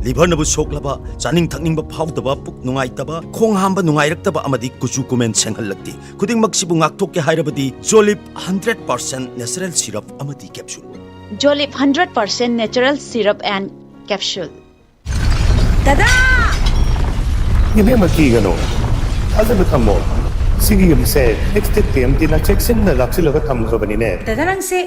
Speaker 13: liver nabu soklaba chaning thakningba phawdaba puk nungaitaba khong hamba nungairakaba amadi kuchu kumen senghallakti khuding maksibu ngakthok ke hairabadi Jolip 100% natural syrup amadi capsule
Speaker 14: Jolip 100% natural syrup and capsule tada
Speaker 15: Gibe makigano azab thammo sigi yumse next time tina check sin na laksilaga tham khabani ne
Speaker 14: tada nang se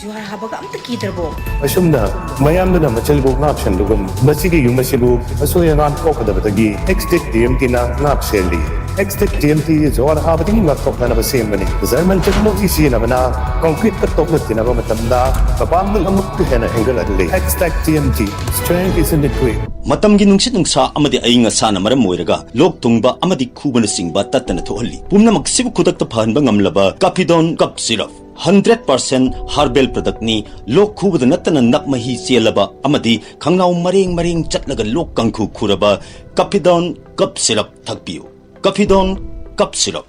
Speaker 16: जुहार हाबगा अमत कीदरबो
Speaker 15: असुमना मयामदना मचलबो नापशन दुगम मसिगी युमसिबु असोया नाम कोकदबदगी XTEC DMT ना नाप सेली एक्सटेक DMT जोर हाबदी मक्तोकना बसेमबनी German technology सिनबना कंक्रीट का तोकनतिना बमतमदा कपांगल अमुक हेना एंगल अदले एक्सटेक DMT strength is in the quick
Speaker 13: मतमगी नुंसित नुंसा अमदि अइंग साना मरम मोइरगा लोक तुंगबा अमदि खुबन सिंगबा तत्तन थोहली पुमनमक सिबु खुदक फहनबा ngamlaba Capidon cup syrup 100% herbal product ni lok khubad natana nak mahi chelaba amadi khangnaw mareng chatlaga lok kangkhu khuraba Capidon cup syrup thakpiu Capidon cup syrup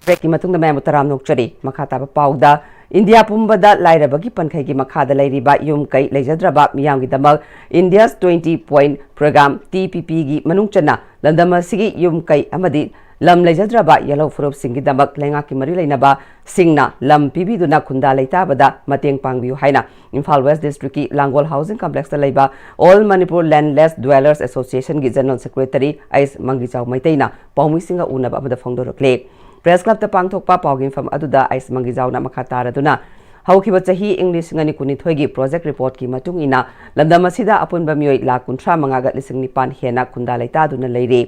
Speaker 1: Breaking matungda may mutaram nokchari makata ba pauda India pumbada lairabagi pankai gi makada lairiba yum kai lejadraba miyam gi damal India's 20-point program TPP gi manungchana landama sigi yum kai amadi lam lejadraba yellow furup singi damak lenga ki mari leinaba singna lam pibi duna khunda leita bada mateng pangbiu haina Imphal West District ki Langol Housing Complex ta leiba All Manipur Landless Dwellers Association gi General Secretary Ais Mangichau Maiteina Paumi Singa unaba amada phongdorokle Press Club ta pangthokpa pawgin fam aduda Ais Mangichau na makhatara duna haukiba chahi English ngani kunithoi gi project report ki matung ina lamdam asida apunba mioi la kunthra mangaga lising nipan hena khunda leita duna leire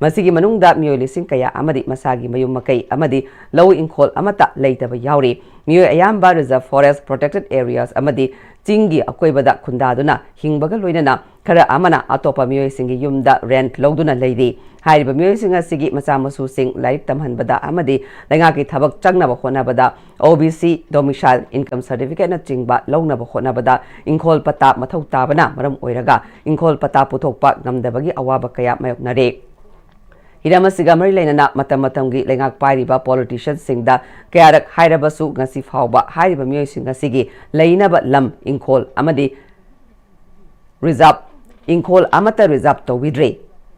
Speaker 1: masigi manungda mioi lising kaya amadi masagi mayum makai amadi low inkhol amata leitaba yauri mioi ayamba reserve forest protected areas amadi chingi akoibada khunda duna hingbaga loinana khara amana atopa mioi singi yumda rent loduna leire hairiba mioi singa sigi macha masu sing laik tamhanbada amadi lenga ki thabak changnaba khonabada OBC domicile income certificate na chingba launaba khonabada inkhol pata mathau tabana maram oiraga inkhol pata puthokpa ngamdabagi awaba kaya mayoknare Hiramasiga mari leinana matam-matamgi lengak pairiba politicians singda kayarak hairabasu ngasi fauba hairiba mioi singa sigi leinaba lam inkhol amadi reserve inkhol amata reserve to widre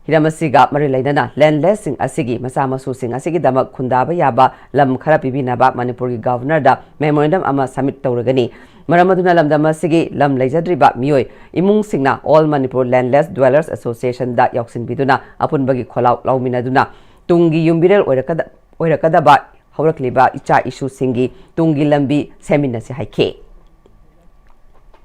Speaker 1: Hiramasiga mari leinana landless sing asigi masamasu sing asigi damak khundaba yaba lam khara pibinaba Manipur gi governor da memorandum ama submit tawragani maramaduna lamdama sigi lam leijadriba mioi imung singna All Manipur Landless Dwellers Association da yauksin biduna apunbagi kholau lauminaduna tungi yumbirel oirakada ba haurakliba icha issue singi tungi lambi seminar se haike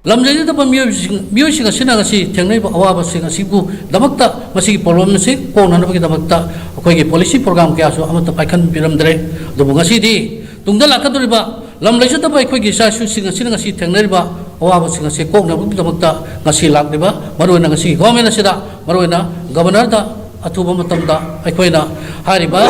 Speaker 17: lamjai da mioi singa sina gasi thengnai ba awaba singa sibu damakta masi problem se ko nana bagi damakta akoi ge policy program kya so amata paikhan biramdre dobu gasi di tungda lakaduriba lam leisa ta bai khoi gi sa su singa sina gasi thengnai ba awaba singa se ko na bagi damakta gasi lakdiba maruna gasi government sida maruna governor da atuba matamda aikoina hariba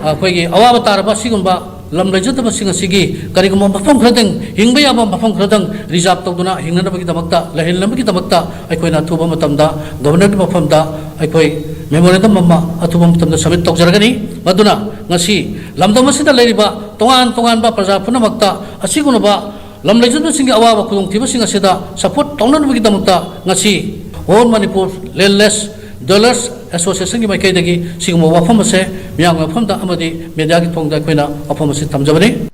Speaker 17: akoi ge awaba taraba sigumba lam leisa singa sigi karigum mafam khradeng hingba ya mafam khradeng reserve tawduna hingna bagi damakta lahil lam bagi damakta aikoina atuba matamda governor ki mafamda aikoi memorandum mamma atuba matamda submit tawjaragani maduna ngasi lamdam asida leiriba tongan ba praja punamakta asigunaba lam leisa singi awaba khudong thiba singa sida support tawna bagi damakta ngasi All Manipur Landless Dwellers Association ki maikai dagi sigmo wafam ase miyang wafam da amadi media ki thongda koina wafam ase thamjabani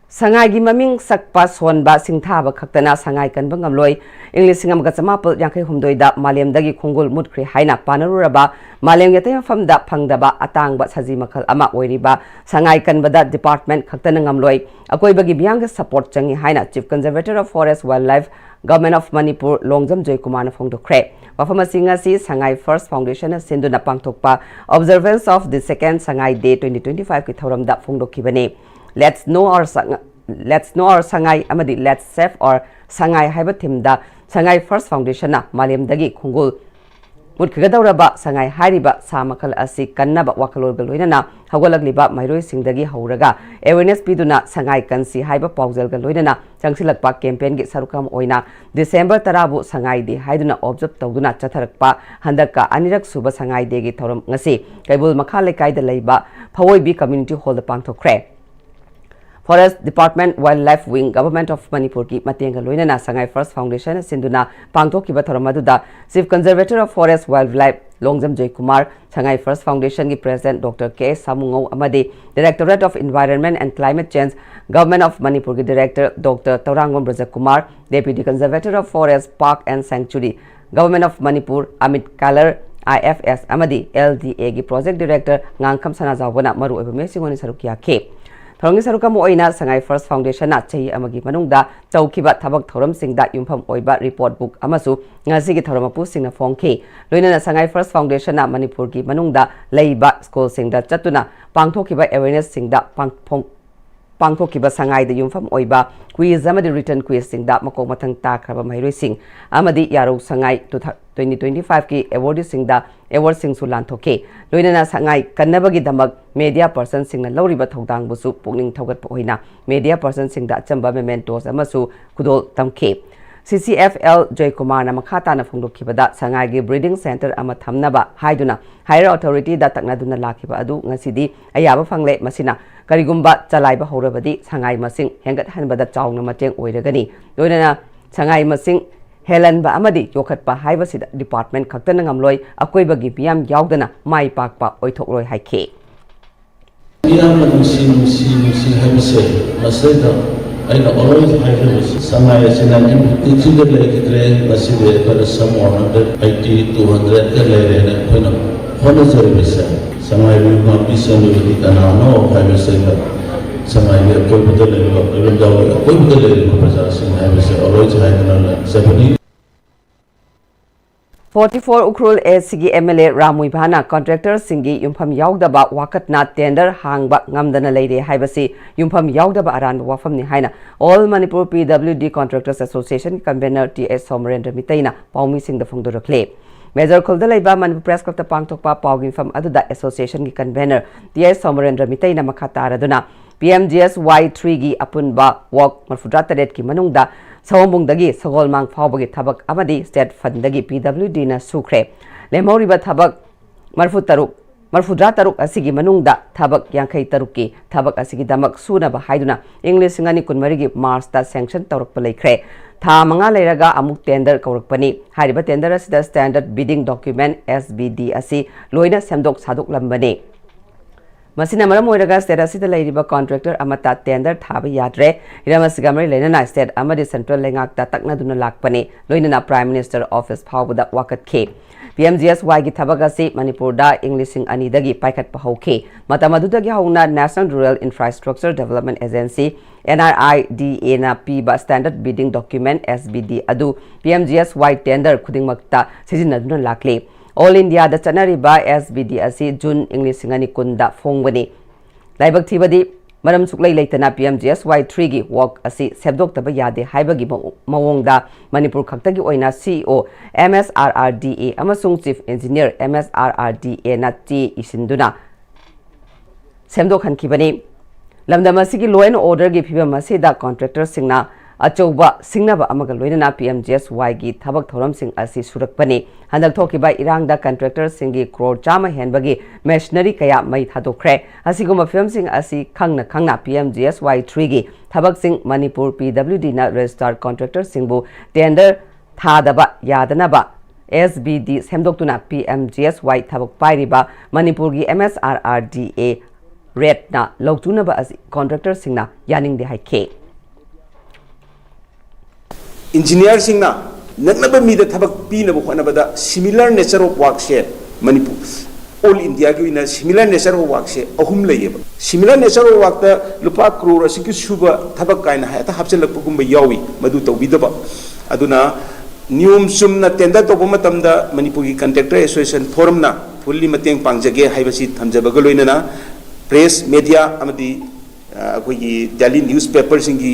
Speaker 1: Sangai gi maming sakpa sonba singthaba khaktana sangai kanba ngamloi English singam ga chamapal yankai humdoi da malem dagi khongul mutkhri haina panaruraba malem yate fam da phangdaba atangba saji makhal ama oiriba sangai kanba da department khaktana ngamloi akoi bagi biyang support changi haina Chief Conservator of Forest Wildlife Government of Manipur Longjam Joy Kumar na phongdokre wafama singa si Sangai First Foundation sinduna pangthokpa observance of the second Sangai Day 2025 ki thoram da phongdokhibani Let's know our Sangai amadi let's save our Sangai haiba thimda Sangai First Foundation na malem dagi khongul mutkhigadauraba Sangai hairiba samakal asi kannaba wakalol galoinana hawalagliba mairoi singdagi hauraga awareness piduna Sangai kansi haiba paujal galoinana changsilakpa campaign gi sarukam oina December 10 bu Sangai Day haiduna observe tawduna chatharakpa handaka anirak suba Sangai Day gi thoram ngasi kaibul makhale kaida leiba phawoi community hall da pangthokre Forest Department Wildlife Wing Government of Manipur ki matenga loinana Sangai First Foundation sinduna pangthokiba thoramaduda Chief Conservator of Forest Wildlife Longjam Joy Kumar Sangai First Foundation ki President Dr. K. Samungau amadi Directorate of Environment and Climate Change Government of Manipur ki Director Dr. Taurangom Brajakumar Deputy Conservator of Forest Park and Sanctuary Government of Manipur Amit Kalar IFS amadi LDA ki Project Director Ngangkham Sanajawna maru oiba mesingoni sarukia ke थौरंगी सरुक अमा ओइना Sangai first foundation ना चही अमगी मनुंगदा तौखिबा थबक थौरम सिंगदा युमफम ओइबा रिपोर्ट बुक अमसु ngasi थौरम अपु सिंगना फोंखे लोइना संगाई फर्स्ट फाउंडेशन ना मणिपुर की मनुंगदा लेइबा स्कूल सिंगदा चतुना पांगथोखिबा अवेयरनेस सिंगदा पांगथोखिबा संगाई द युमफम ओइबा क्विज अमदि रिटर्न क्विज सिंगदा मको मथंग ताखरबा महिरोइ सिंग अमदि यारो संगाई 2025 की अवार्ड सिंगदा अवार्ड सिंगसु लांथोके लोइना संगाई कन्नबगी दमक मीडिया पर्सन सिंगना लौरिबा थौदांग बुसु पुकनिंग थौगत होइना मीडिया पर्सन सिंगदा अचंबा मेमेंटोस अमसु कुदोल तमखे CCFL Joykumar na makata na phongdokibada sangai breeding center ama thamnaba haiduna higher authority da taknaduna lakiba adu ngasidi ayaba phangle masina karigumba chalaiba horabadi sangai masing hengat hanbada chawna mateng oiragani loinana sangai masing helanba amadi yokhatpa haibasida department khaktana ngamloi akoibagi piyam yaudana mai pakpa oithokloi haike
Speaker 16: piyam musi haibase masida aina always high samay sinan teaching lekre baside for some 180 200 ke lere koina hono service samay will not be sent to the kanano high center samay ko budale ko daw ko budale ko processing high always high na 70
Speaker 1: 44 Ukrul SCG MLA Ramuibhana contractor Singi Yumpham Yaudaba Wakatna tender hangba ngamdana leide haibasi Yumpham Yaudaba aran wafam ni haina All Manipur PWD Contractors Association convener TS Somarendra Mitaina Paumi Singh the Phongdorakle Major Kuldalaiba Manipur Press Club the Pangtokpa Paugin from Aduda Association ki convener TS Somarendra Mitaina Makata Araduna PMGS Y3 gi apunba walk marfudrataret ki manungda Sawambungdagi Sagolmang Fawbagi Tabak Amadi State Fundagi PWD na Sukre Lemoriba Tabak Marfudra Taruk Asigi Manungda Tabak Yankai Taruki Tabak Asigi Damak Suna Bahaiduna English Singani Kunmarigi Mars ta sanction Taruk Palekre Tha Manga Leraga Amuk tender Kaurukpani Hariba tender as the standard bidding document SBD Asi Loina Semdok Saduk Lambani Masina maram oiraga state asida leiriba contractor amata tender thaba yadre iramasigamari lenana state amadi central lengak ta takna duna lakpani loinana prime minister office phawda wakat khe PMGSY gi thabagasi Manipur da Englishing ani dagi paikat pahauke matamadudagi hauna National Rural Infrastructure Development Agency NRIDA na piba standard bidding document SBD adu PMGSY tender khudingmakta sijinaduna lakle All India da chanariba SBD asi June English singani kunda phongwani laibak thibadi maram suklai leitana PMGSY3 gi work asi sebdok taba yade haibagi mawongda Manipur khaktagi oina CEO MSRRDA amasung Chief Engineer MSRRDA na ti isinduna semdok khankibani lamdamasi gi law and order gi phibam masida contractor singna Achouba Singnaba Amaga Loinana PMGSY gi Thabak Thoram Singh Asi Surakpani Handak Thokiba Irangda contractor Singi Crore Chama Henbagi Machinery Kaya Mai Thadokre Asiguma Film Singh Asi Khangna PMGSY3 gi Thabak Singh Manipur PWD na registered contractor Singbu tender Thadaba Yadanaba SBD Semdoktuna PMGSY Thabak Pairiba Manipur gi MSRRDA Red na Loktunaba Asi contractor Singna Yaning de Haike
Speaker 18: Engineer singna naknaba mi da thabak pi na bukhana bada similar nature of work share Manipur all India gi na similar nature of work share ahum leye similar nature of work ta lupa crore asiki suba thabak kaina ha ta hapse lakpu gumba yawi madu tawbidaba aduna niyum sumna tender to matam da Manipur gi contractor association forum na fully mateng pangjage haibasi thamjabaga loina na press media amadi koi daily newspaper singi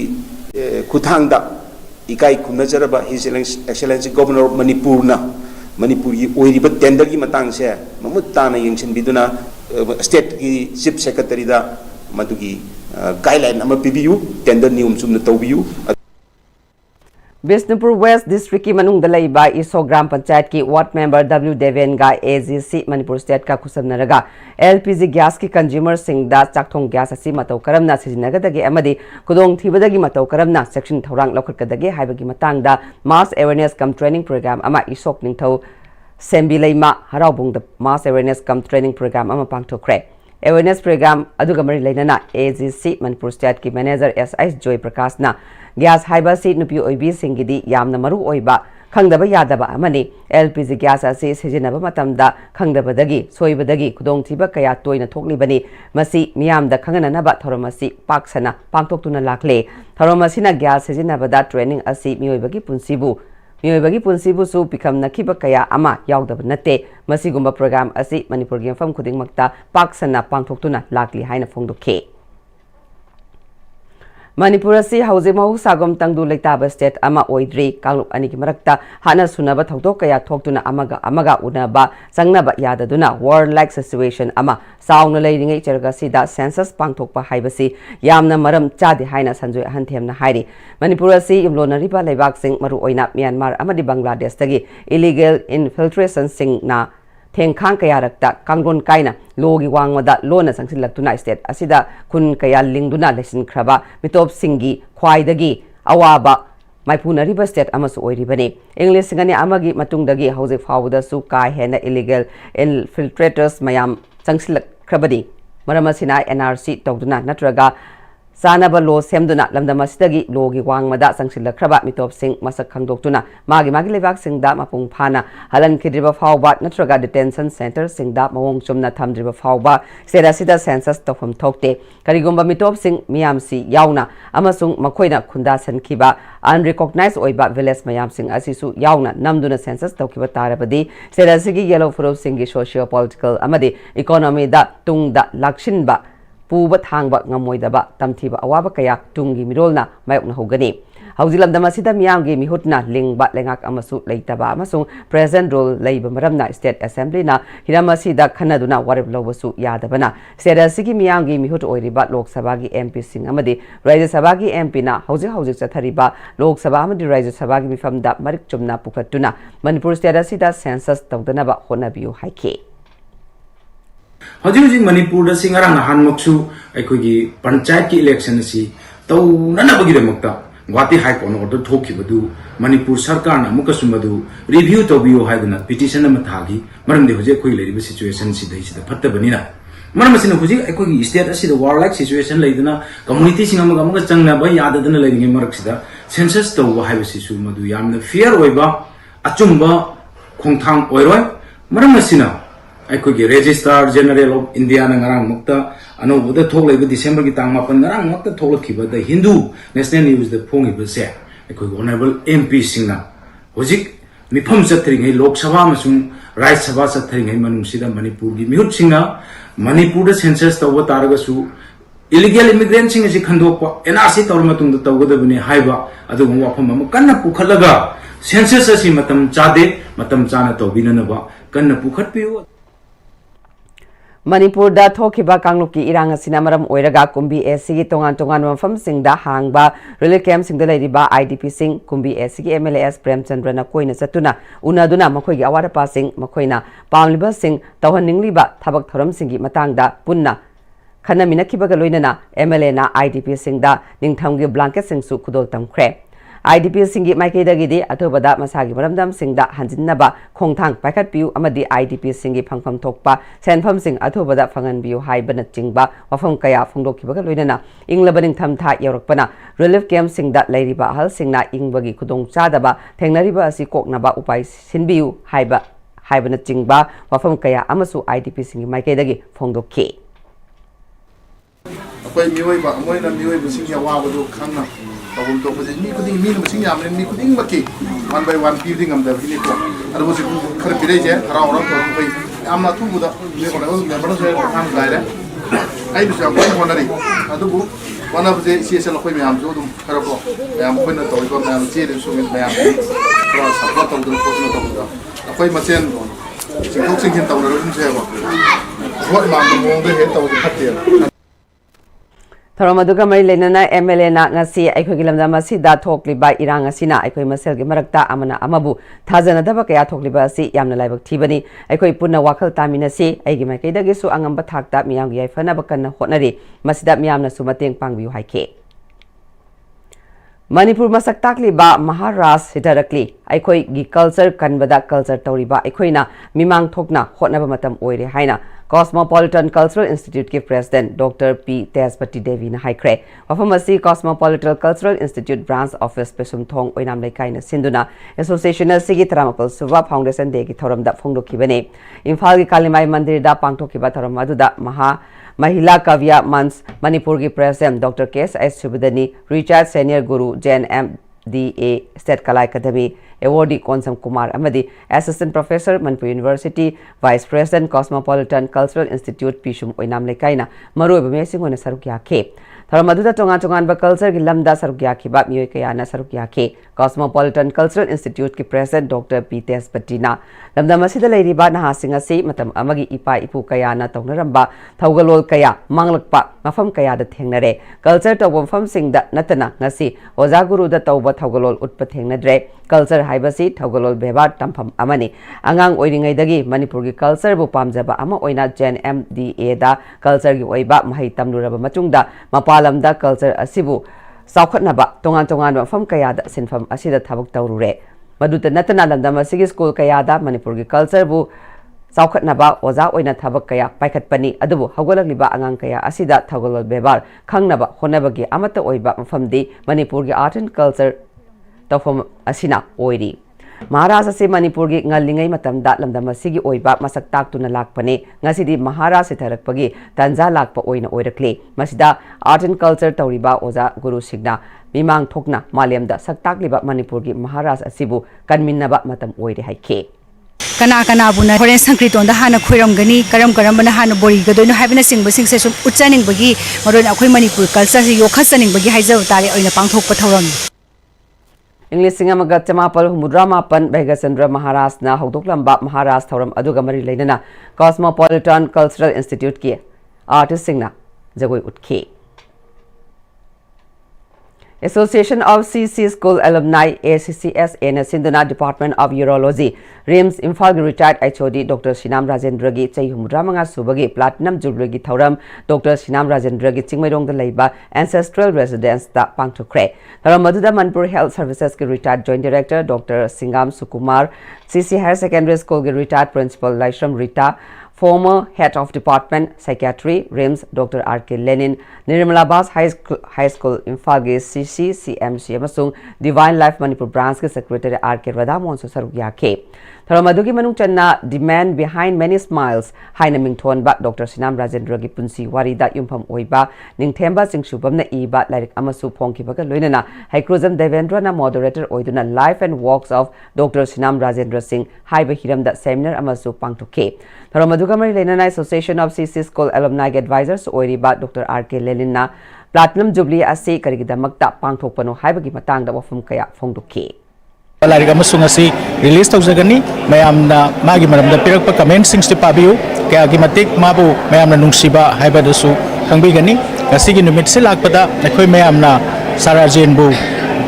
Speaker 18: kuthang da Ikai Kunajaraba, His Excellency Governor of Manipur na Manipuri, Oiriba tender gi matang se Mamutana Yangshin Biduna State Chief Secretary da Matugi guideline ama PBU tender nium sumna tawbiu
Speaker 1: Bisnupur West District ki manung dalai ba iso gram panchayat ki ward member W Deven ga AGC Manipur State ka khusam naraga LPG gas ki consumer sing da chakthong gas asi matau karam na sijinaga dagi amadi kudong thibadagi matau karam na section thorang lokhat kadagi haibagi matang da mass awareness cum training program ama isok ningthau sembilaima haraubung da mass awareness cum training program ama pangthokre awareness program aduga mari lainana AGC Manipur State ki manager SIS Joy Prakash na gas haiba si nupi oibi singidi yamna maru oiba खंगदबा यादबा अमनि LPG gas असे सिजिनबा मतमदा खंगदबदगी सोइबदगी खुदोंथिबा कया तोइना थोकलिबनि मसी मियामदा खंगननबा थोरमसी पाक्सना पांथोक्तुना लाखले थोरमसीना gas सिजिनबदा training असी मियोइबगी पुंसीबु सु पिखम नखिबा कया अमा यावदबा नते मसीगुम्बा programme असी मणिपुर गी मफम खुदिंगमक्ता पाक्सना पांथोक्तुना लाखली हाइना फोंदोखे Manipur si hauze mahu sagom tangdu leitaba state ama oidri kalup ani ki marakta hana sunaba thokdok kaya thoktuna amaga unaba sangnaba yadaduna war like situation ama sauna leiringai cherga sida census pangthokpa haibasi yamna maram chadi haina sanjoi hanthemna hairi Manipur si imlonari ba leibak sing maru oina Myanmar amadi Bangladesh tagi illegal infiltration sing na Tengkang kaya rakta kangron kaina logi wangmada lona sangsilagtuna state asida kun kaya lingduna lesin kraba mitop singi khwaidagi awaba maipunariba state amasu oiribani English singani amagi matungdagi hauze fawda su kai hena illegal infiltrators mayam sangsilak krabadi maramasina NRC tawduna natraga Sanaba lo semduna lamdamasdagi logi wangmada sangsilakraba mitop sing masak khangdoktuna magi lebak singda mapung phana halan kidriba fawba natraga detention center singda mawong chumna thamdriba fawba serasida census tofam thokte karigomba mitop sing miyamsi yauna amasung makoina khunda sankhiba unrecognized oiba village mayam sing asisu yauna namduna census tawkiba tarabadi serasigi yellow furov singi socio political amadi economy da tungda lakshinba Puba thangba ngamoidaba tamthiba awaba kaya tungi mirolna mayokna hogani haujilamdama sida miyamgi mihutna lingba lengak amasu leitaba amasung present role leiba maramna state assembly na hiramasida khanaduna warib lobasu yadabana serasigi miyamgi mihut oiriba lok sabha gi MP sing amadi rajya sabha gi MP na hauji chathariba lok sabha amadi rajya sabha gi mifamda marik chumna pukhatuna Manipur state asida census tawdanaba honabiu haike
Speaker 19: Hajiji Manipur da singarang nahan moksu aikogi panchayat ki election si tau nanabagi demokta Guwahati High Court order thokibadu Manipur sarkar na mukasumadu review tobiyo haiduna petition ama thagi maramde hoje koi leriba situation si dai sida fattabani na maramasina hoje aikogi state asida warlike situation leiduna community singama gamaga changna ba yadadana leiringe marak sida census taw haibasi su madu yamna fair oiba achumba khongthang oiroi maramasina aikogi Registrar General of India na ngarang mukta ano buda thok laiba December ki tang mapan ngarang mukta thok khiba da Hindu National News the phongi ba se aikogi honorable MP singna hojik mifam chathri ngai Lok Sabha masung Rajya Sabha chathri ngai manung sida Manipur gi mihut singna Manipur da census tawba taraga su illegal immigrant sing si khandokpa NRC tawr matung da tawgada bani haiba adu wafam am kanna pukhalaga census asi matam chade matam chana tawbina na ba kanna pukhat piu
Speaker 1: Manipur da thokiba kangluki irang asina maram oiraga kumbi SC gi tongan mafam singda hangba relief camp singda leiriba IDP sing kumbi SC gi MLS Premchandra na koina satuna unaduna makhoi gi awara passing makhoina pamliba sing tawhaningliba thabak thoram singi matangda punna khana minakibaga loinana MLA na IDP singda ningthamgi blanket sing su khudol tamkhre IDP singi maikaidagi di athobada masagi maramdam singda hanjinnaba khongthang paikhat piu amadi IDP singi phangpham thokpa senpham sing athobada phangan biu haibana chingba wafam kaya phongdokhibaga loinana inglabaning thamtha yorakpana relief camp singda leiriba hal singna ingbagi khudong chadaba thengnariba asi koknaba upai sinbiu haibana chingba wafam kaya amasu IDP singi maikaidagi phongdokhi
Speaker 20: apai miyoiba amoina miyoiba singya wabadu khangna Tawag to kasi mi kuding mi naman siya amin mi kuding maki one by one building am dapat ini tuh ada masih kerja je orang tuh koi am na tuh muda ini kalau memang saya paham gaya ayo bisa koi mana nih ada bu mana bisa sih saya koi memang tuh kalau kok memang koi nanti kalau memang sih itu suami memang kalau support tahu tuh koi nanti tahu koi macam singkong singkin tahu lalu saya kok koi memang mau deh tahu tuh hati
Speaker 1: Thoramaduga mai lenana MLA na ngasi aikoi gilamda masida thokliba irang asina aikoi masel gi marakta amana amabu thajana daba kaya thokliba asi yamna laibak thibani aikoi punna wakhal tamina si aigi mai kaidagi su angamba thakta miyam gi aifana bakanna hotnari masida miyamna su mateng pangbiu haike Manipur masak takliba Maharashtra hidarakli aikoi gi culture kanbada culture tawriba aikoina mimang thokna hotnaba matam oire haina Cosmopolitan Cultural Institute ki President Dr. P-Istv Devi na haikre. Wafamasi Cosmopolitan Cultural Institute Branch Office Pesum Thong Oinam Laikai na sinduna Association na Sigi Taramapal Suva Foundation Day ki thoram da phongdo kibane. Imphal ki Kalimai Mandir da pangto kiba thoram aduda Mahila Kavya Mans Manipur ki President Dr. K.S. Subudani Richard Senior Guru JNMDA State Kalai Academy Awardee Konsam Kumar Amadi Assistant Professor Manipur University Vice President Cosmopolitan Cultural Institute Pishum Oinam Lekaina Maru Bamesing on Sarukya K. Tharamaduda Tongan Culture ki Lamda Sarukya ki Bab Myoy Kayana Sarukya K. Cosmopolitan Cultural Institute ki President Dr. P-Istv na Lamda Masida Lady Ba na hasinga si matam amagi ipa ipu kayana Tongnaramba Taugalol Kaya Manglakpa Mafam Kaya da Tengnare Culture Tawam Fam Sing da Natana Ngasi Ozaguru da Tauba Taugalol Utpa Tengnadre Culture Haibasi Taugalol Bebat Tampam Amani Angang Oiringaidagi Manipur ki Culture bu pamjaba ama oina JNMDA da Culture ki oiba mahai tamluraba matungda Mapalamda Culture asibu Saukhatnaba Tongan Mafam Kayada Sinfam Asida Tabuk Taurure Maduta Natana Lamda Masigi School Kayada Manipur ki Culture bu Saukhatnaba Oza Oina Tabak Kaya Paikat Pani Adubu Hagolaliba Angang Kaya Asida Taugalol Bebar Kangnaba Honabagi Amata Oiba Mafamdi Manipur ki Art and Culture Tawfam Asina Oiri Maharashtra se Manipur ki ngalingai matamda lamdam asigi oiba masak taktuna lakpane ngasidi Maharashtra tharakpagi tanza lakpa oina oirakle masida art and culture tawriba oza guru signa mimang thokna malemda saktakliba Manipur ki Maharashtra asibu kanminnaba matam oire haike
Speaker 21: kana buna foreign sankriton da hana khoiram gani karam bana hana bori gadoino habina singba singse sum utchaning bagi maron akhoi Manipur culture si yokhasaning bagi haijaw tare oina pangthok pathoram
Speaker 1: English Singamaga Chamapal Mudramapan Begasandra Maharashtra Hogdoklamba Maharashtra Thoram Adugamari Lenana Cosmopolitan Cultural Institute ki Artist Singna Jagoi Utke Association of CC School Alumni ACCS in Sindhuna Department of Urology RIMS Imphal retired HOD Dr. Shinam Rajendra gi Chai Humudramanga Subagi Platinum Jubilee gi Thoram Dr. Shinam Rajendra gi Chingmairong da Leiba Ancestral Residence da Pangthokre Tharamaduda Manipur Health Services ki retired Joint Director Dr. Singam Sukumar CC Higher Secondary School ki retired Principal Laishram Rita Former Head of Department Psychiatry RIMS Dr. R.K. Lenin Nirmalabas High School Imphal gi CC CMC amasung Divine Life Manipur Branch ki Secretary R.K. Radamon so sarukya ke Tharamadugi manung channa demand behind many smiles haina mingthon ba Dr. Sinam Rajendra gi punsi warida yumpham oiba ningthemba singshubam na iba lairik amasu phongkibaga loinana Haikruzam Devendra na moderator oiduna Life and Works of Dr. Sinam Rajendra Singh haiba hiramda seminar amasu pangthoke Tharamaduga mari lenana Association of CC School Alumni Advisors oiriba Dr. R.K. Lenin na Platinum Jubilee ase karigidamakta pangthokpano haibagi matangda wafum kaya phongdoke
Speaker 22: Lariga amasung asi release tawjagani mayamna magi maramda pirakpa comment singsti pabiu kaya gi matik mabu mayamna nungsiba haibadasu khangbigani ngasigi numit se lakpada nakhoi mayamna sarajenbu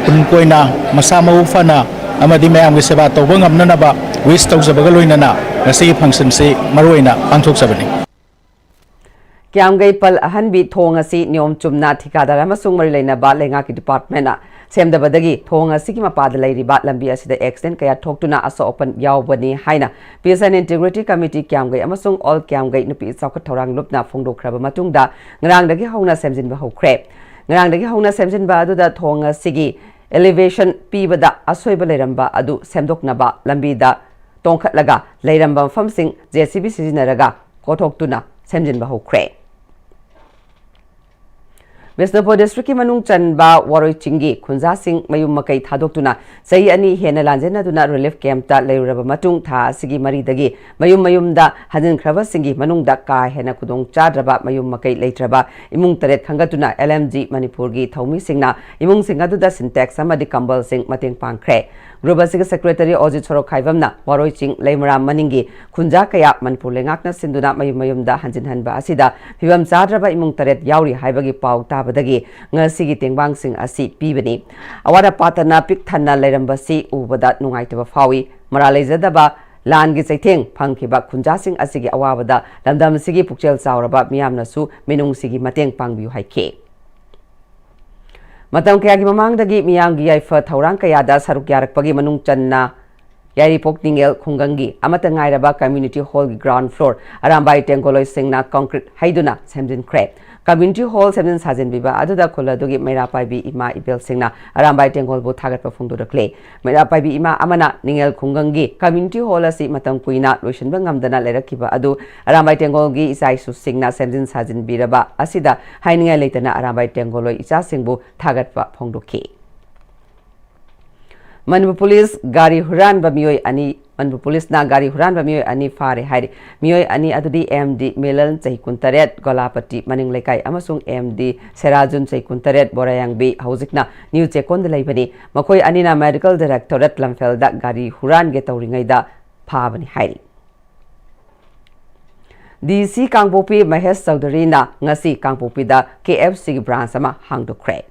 Speaker 22: punkoina masama ufana amadi mayam gi seba tawba ngamna ba wish tawjabaga loinana ngasigi function se maroina pangthokjabani
Speaker 1: Kiamgai pal ahanbi thong asi niom chumna thikadar amasung mari leina ba lenga ki department na semdabadagi thong asi ki mapada leiriba lambi asida accident kaya thoktuna aso open yawbani haina PSN Integrity Committee kiamgai amasung all kiamgai nupi chawkhat thorang lupna phongdokraba matungda ngrangdagi hauna semjinba hokre ngrangdagi hauna semjinba aduda thong asigi elevation pibada asoiba leiramba adu semdoknaba lambi da tongkhatlaga leiramba famsing JCB sizinaraga kothokutuna semjinba hokre Visnupur District ki manung chanba waroi chingi khunja sing mayum makai thadoktuna sei ani hena lanjena duna relief camp ta leuraba matung tha sigi mari dagi mayum da hajin khraba singi manung da ka hena kudong chadraba mayum makai leitraba imung taret khangatuna LMG Manipur gi thaumi singna imung singa du da syntax amadi kambal sing mateng pangkhre Grubasiga Secretary Ojit Sorok Khaivamna waroi ching leimra maningi khunja kaya Manipur lengakna sinduna mayum da hanjin hanba asida phibam chadraba imung taret yauri haibagi pau ta badagi ngasigi tengbang sing asi pibani awara patana pik thanna leirambasi ubada nungaitaba fawi maralezadaba langi chaitheng phangkiba khunja sing asigi awabada lamdam sigi pukchel chauraba miyamna su minung sigi mateng pangbiu haike Matam kaya gi mamang dagi miyang gi yaifa thaurang kaya da saruk yarak pagi manung channa Yairipok Ningel Khungangi Amata Ngairaba Community Hall ground floor Arambai Tengoloi Singna concrete Haiduna Semjin Crab Community Hall Semjin Sajin Biba Aduda Koladugi Merapai Bi Ima Ibel Singna Arambai Tengol Bo Tagat Pafundu the Clay Merapai Bi Ima Amana Ningel Khungangi Community Hall Asi Matam Kuina Lushan Bangam Dana Lerakiba Adu Arambai Tengolgi Isaisu Singna Semjin Sajin Biraba Asida Haininga Latana Arambai Tengoloi Isa Singbu Tagat Pafundu K Manipur Police Gari Huran Bamioi Ani Manipur Police na Gari Huran Bamioi Ani Fare Hari Mioi Ani Adudi MD Milan Chaikuntaret Golapati Maning Lekai Amasung MD Serajun Chaikuntaret Borayang B Hauzikna New Chekon de Laibani Makoi Anina Medical Directorate Lamfelda Gari Huran Getauringaida Pabani Hari DC Kangpopi Mahesh Chaudhary na ngasi Kangpopi da KFC branch ama hangdo kre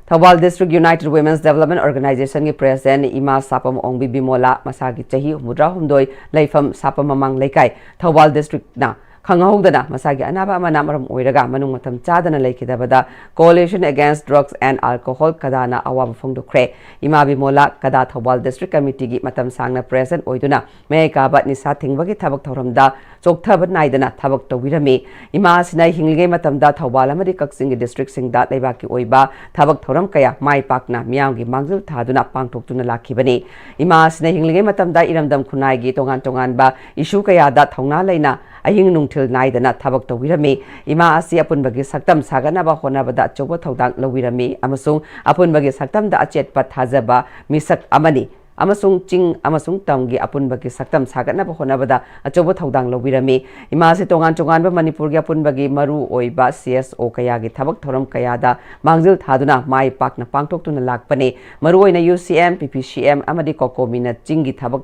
Speaker 1: Thawal District United Women's Development Organization ki President Ima Sapam Ongbi Bimola Masagi Chahi Mudra Humdoi Laifam Sapam Mamang Laikai Thawal District na Khangahogdana Masagi Anaba Manamaram Oiraga Manung Matam Chadana Laikidabada Coalition Against Drugs and Alcohol Kadana Awam Fungdo Kre Ima Bimola Kada Thawal District Committee ki Matam Sangna President Oiduna Meka Bat Nisa Tingbagi Tabak Thoramda Choktabat Naidana Tabak Tawirami Ima Sinai Hingle Matamda Thawal Amadi Kaksingi District Singda Laibaki Oiba Tabak Thoram Kaya Mai Pakna Miamgi Mangzul Taduna Pangtoktuna Lakibani Ima Sinai Hingle Matamda Iramdam Kunai Tongan Ba Issue Kaya Da Thongna Laina Aying Nungtil Naidana Tabak Tawirami Ima Asi Apun Bagi Saktam Sagana Ba Honabada Chobo Tawdang Lawirami Amasung Apun Bagi Saktam Da Achet Pat Hazaba Misak Amani Amasung Ching Amasung Tamgi Apun Bagi Saktam Sagana Ba Honabada Chobo Tawdang Lawirami Ima Si Tongan Ba Manipur Gi Apun Bagi Maru Oiba CSO Kayagi Tabak Thoram Kayada Mangzil Thaduna Mai Pakna Pangtoktuna Lakpani Maru Oina UCM PPCM Amadi Kokomina Chingi Tabak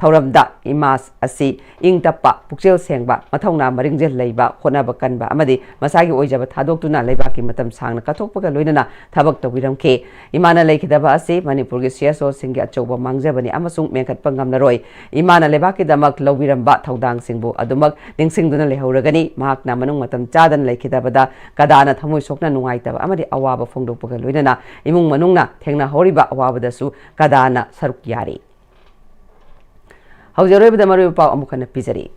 Speaker 1: Thauramda Imas Asi Ing Tappa Pukchel Sengba Mathongna Maringjel Leiba Honaba Kanba Amadi Masagi Oijaba Thadoktuna Leibaki Matam Sangna Katokpaga Loinana Thabak Tawiram Ke Imana Laikidaba Asi Manipur gi CSO Singgi Achouba Mangjabani Amasung Mengkat Pangamnaroi Imana Leibaki Damak Lawiramba Thaudang Singbu Adumak Ningsingduna Lehauragani Mahakna Manung Matam Chadan Laikidabada Kadana Thamoi Sokna Nungaitaba Amadi Awaba Fongdokpaga Loinana Imung Manungna Thengna Horiba Awabadasu Kadana Saruk Yari Hauzi da maru pau amukana pizari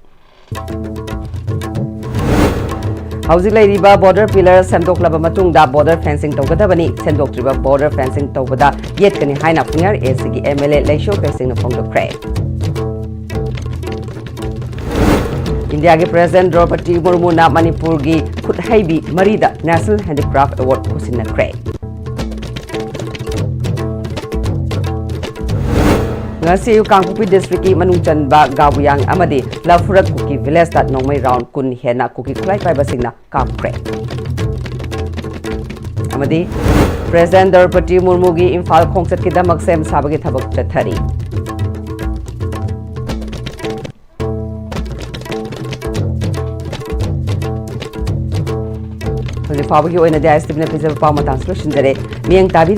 Speaker 1: Hauzi lairiba border pillar semdok laba matung da border fencing tawgadabani semdok triba border fencing tawbada yetkani haina pungar ACG MLA Laisho Pesing na phongdo kre India ke President Draupadi Murmu na Manipur gi Khuthaibi Marida National Handicraft Award kusinna kre Ngasi Kangpupi District ki Manungchan ba Gawuyang amadi Lafurak Kuki Village that Nongmai round kun hena Kuki Klai Pai Basingna Kapre amadi President Draupadi Murmu gi Imphal Khongsat ki damak sem sabagi thabak chathari Hali Fabagi oina dia estimate pizza pa matang solution jare miang tabi